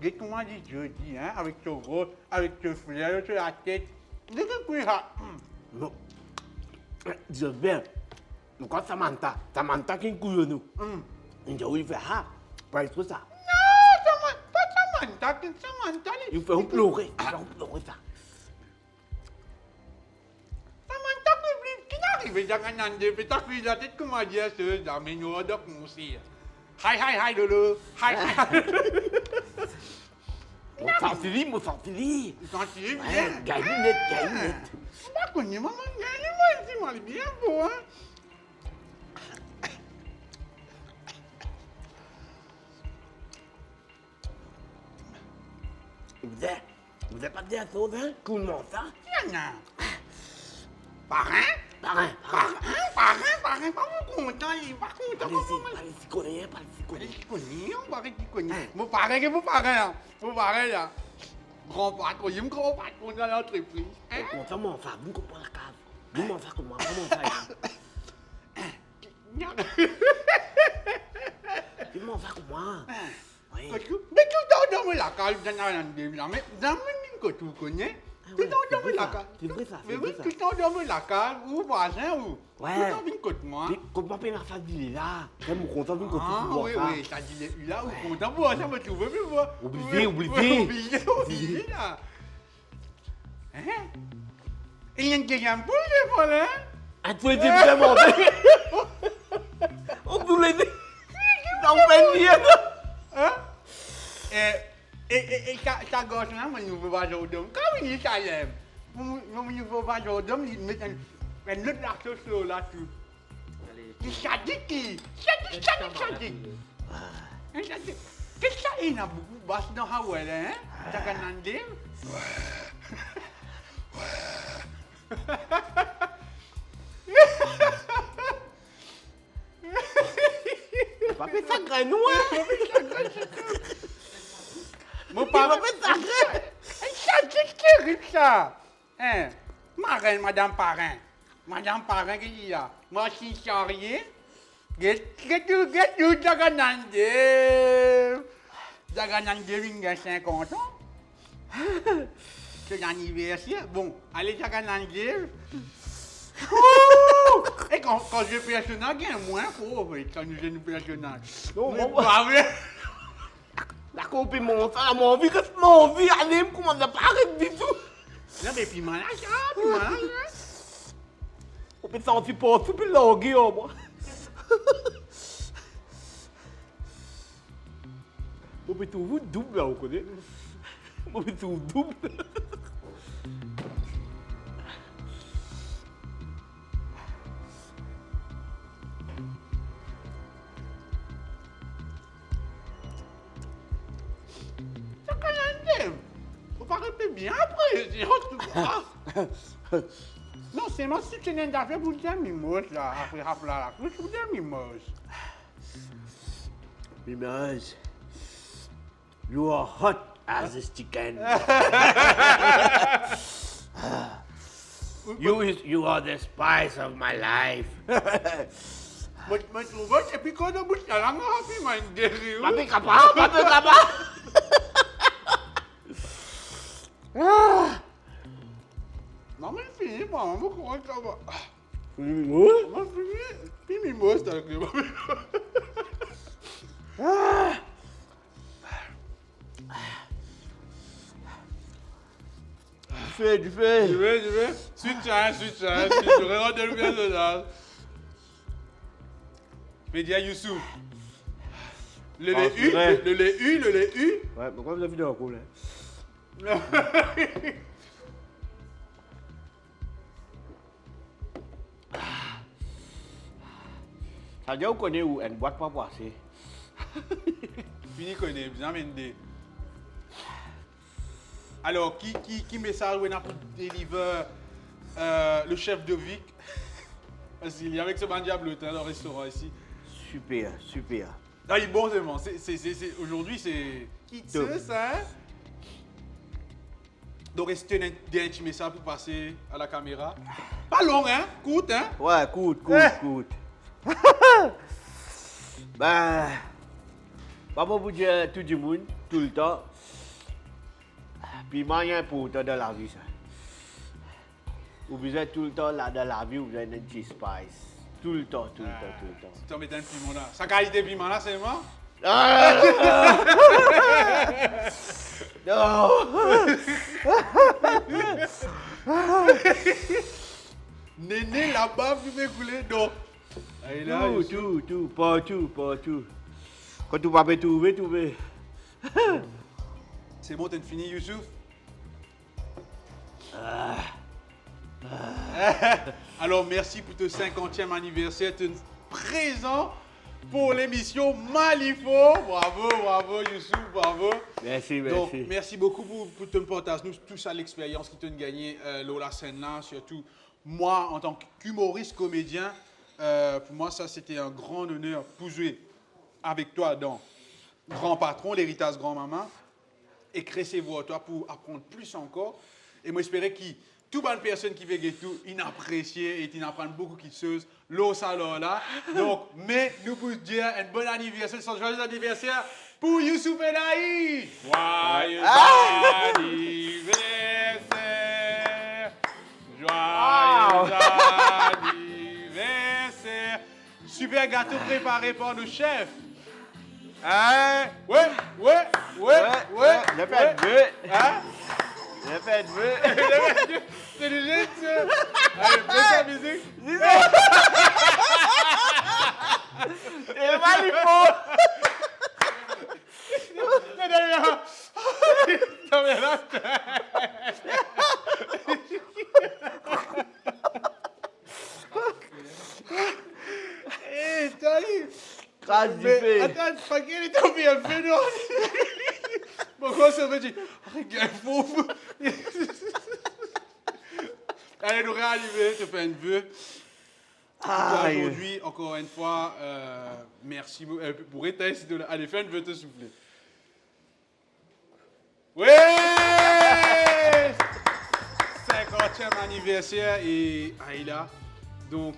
Qu'est-ce qu'on m'a dit jeudi, hein, avec ton gros, avec ton fleur sur la tête. Qu'est-ce que ça? Non. Dis bien. Nous, quand Samantha qui est couillon, nous. Il dit, oui, il fait, ah, pas trop ça. Non, pas Samantha. Il fait un pleurer. Ça. Samantha, qui n'arrive jamais à n'en mais t'as pris la tête comme à dire ce, dans mes noix de conseil. Hi, Lolo. Hi. Mon sentili. Senti bien. Galinette. Pas connu, maman, moi, dis-moi, bien beau, hein. Vous n'avez pas dit à ça, hein? Comment ça? Tiens, parrain, pas content, il pas content. Allez-y, connais. On va connaître. Mon parrain, grand patron, il me grand patron dans l'entreprise. Comment ça, mon frère, vous comprenez la cave? Dis-moi ça comment ça Dis-moi ça comment Oui. Mais tout dans la cale, mais que tu connais. Tout dans la cale. C'est vrai ça, Mais c'est oui, vrai ça. tout dans la cale, ou voisin, ou. Ouais. Tout dans une côte, moi. Mais comment pas faire ça dit là Je suis content de Ah, voir oui, ça. oui, ça dit là, ou content pour ça, me trouver, mais moi. Oublié. Oublié, là. Hein? Il y a une question pour les volets. Ah, tu étais vraiment On vous l'a dit. T'en fais rien. Hein? Et ta gosse là, moi, nous va jouer d'homme. Comme il dit ça, l'aime. Nous va jouer d'homme, il met un autre arceau sur là, tout. Il s'addique qui? S'addique. Qu'est-ce que ça est, là, beaucoup? Basse dans Hawaii, hein? T'as qu'à n'en Pas fait ça grain noir. Mon papa fait ça. Ça, c'est terrible, ça. Hein? Marraine, madame parrain. Madame parrain, qui dit là? Moi, je suis charrié. Get you, Jaganande. Jaganande, il a 50 ans. C'est l'anniversaire. Bon, allez, Jaganande. Et quand je fais personnage, il y a moins pauvre quand je fais personnage. Non, Mais bon, pas vrai. La copine mon ça, mon vie, qu'est-ce que mon vie, allez, comment on a pas arrêté du tout. Non, mais puis malade, puis malade. On peut sentir pas tout, puis loguer, moi. On peut tout double, là, vous connaissez. On peut tout double. Faut pas rester bien après, non, c'est moi si tu n'es d'affaire pour dire mimose là, après la couche, pour dire mimose. Mimose, you are hot as a chicken. You are the spice of my life. Mais tu vois, et puis quand on bouge la langue, puis moi, une dérive. Papi capable. Non, mais fini, moi, on va croire que ça va. Mimose? On va finir, puis mimose, t'as cru. Du fait. Tu veux? Suite, tu regardes le bien de là. Média Youssouf. Le lait U. Ouais, mais quoi vous avez vu dans le coup, là? Ça veut dire qu'on connaît où une boîte pas passer. Fini connaît, bien amendé. Alors, qui message on a pour délivrer le chef de Vic? Parce qu'il y a avec ce bandiable dans le restaurant ici. Super. Ah, il est bon, c'est bon. Aujourd'hui, c'est. Qui Top. sait ça? Hein? Donc, est-ce que tu as un petit message pour passer à la caméra? Pas long, hein? Courte, hein? Ouais, coûte. Ben, pas pour dire tout le monde, tout le temps. Puis, moi, il y a un important dans la vie, ça. Vous êtes tout le temps là dans la vie, vous avez un petit spice. Tout le temps. Tu en mets un piment là. Sa qualité piment là, c'est moi? Non. Néné là-bas, vous m'avez coulé d'eau. Tout, pas tout. Quand tu vas me trouver. C'est bon, t'as fini, Youssouf? Alors, merci pour ton 50e anniversaire. Tu es présent pour l'émission Malifaux. Bravo, Youssouf, bravo. Merci. Donc, merci beaucoup pour ton partage. Nous tous à l'expérience qui t'ont gagné la scène là, surtout moi en tant qu'humoriste comédien. Pour moi, ça c'était un grand honneur pour jouer avec toi dans Grand Patron, l'héritage grand-maman, et créer vos toi pour apprendre plus encore. Et moi, j'espérais que Tout bonne personne qui veut tout, il apprécie et il apprend beaucoup de choses. L'eau salon là. Donc, mais nous pouvons dire un bon anniversaire, son joyeux anniversaire pour Youssouf Enaï. Joyeux anniversaire. Joyeux anniversaire. Super gâteau préparé par nos chefs. Hein? Ouais. Le fait de vœux. Hein? Le fait de vœux. C'est le jeu, ça. Allez, mets sa musique. Et mal il faut. Non, mais là, Eh, Tony. Trace du Mais fait. attends, pas qu'elle est tombée un peu, non? Pourquoi ça veut dire? Regarde, fou. Allez, nous réanimer, te fais un vœu. Aujourd'hui, encore une fois, merci pour éteindre. Allez, fais un vœu, te souffler. Oui! 50e anniversaire et Aïla. Donc,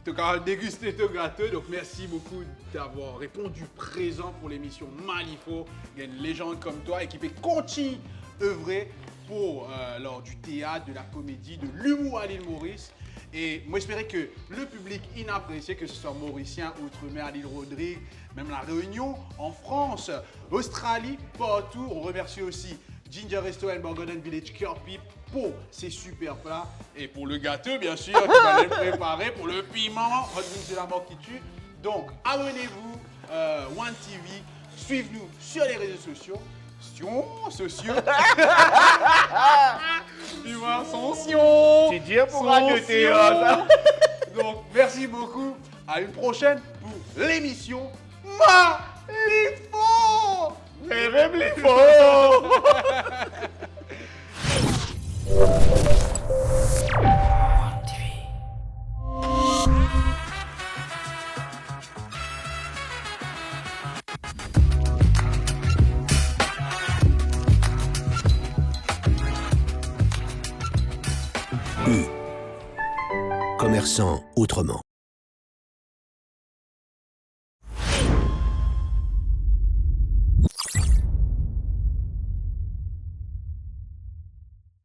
tu as dégusté ton gâteau. Donc, merci beaucoup d'avoir répondu présent pour l'émission Malifaux. Il y a une légende comme toi et qui peut continuer œuvrer pour lors du théâtre, de la comédie, de l'humour à l'île Maurice. Et moi, j'espérais que le public inapprécié, que ce soit mauricien, outre-mer, à l'île Rodrigue, même la Réunion, en France, Australie, partout. On remercie aussi Ginger Resto and Garden Village Kirby pour ces super plats et pour le gâteau, bien sûr, qui va le préparer, pour le piment, c'est la mort qui tue. Donc, abonnez-vous, One TV, suivez-nous sur les réseaux sociaux. Tu dis pour ajouter ça. Donc, merci beaucoup. À une prochaine pour l'émission Malifaux. Mais même les faux. Commerçant autrement.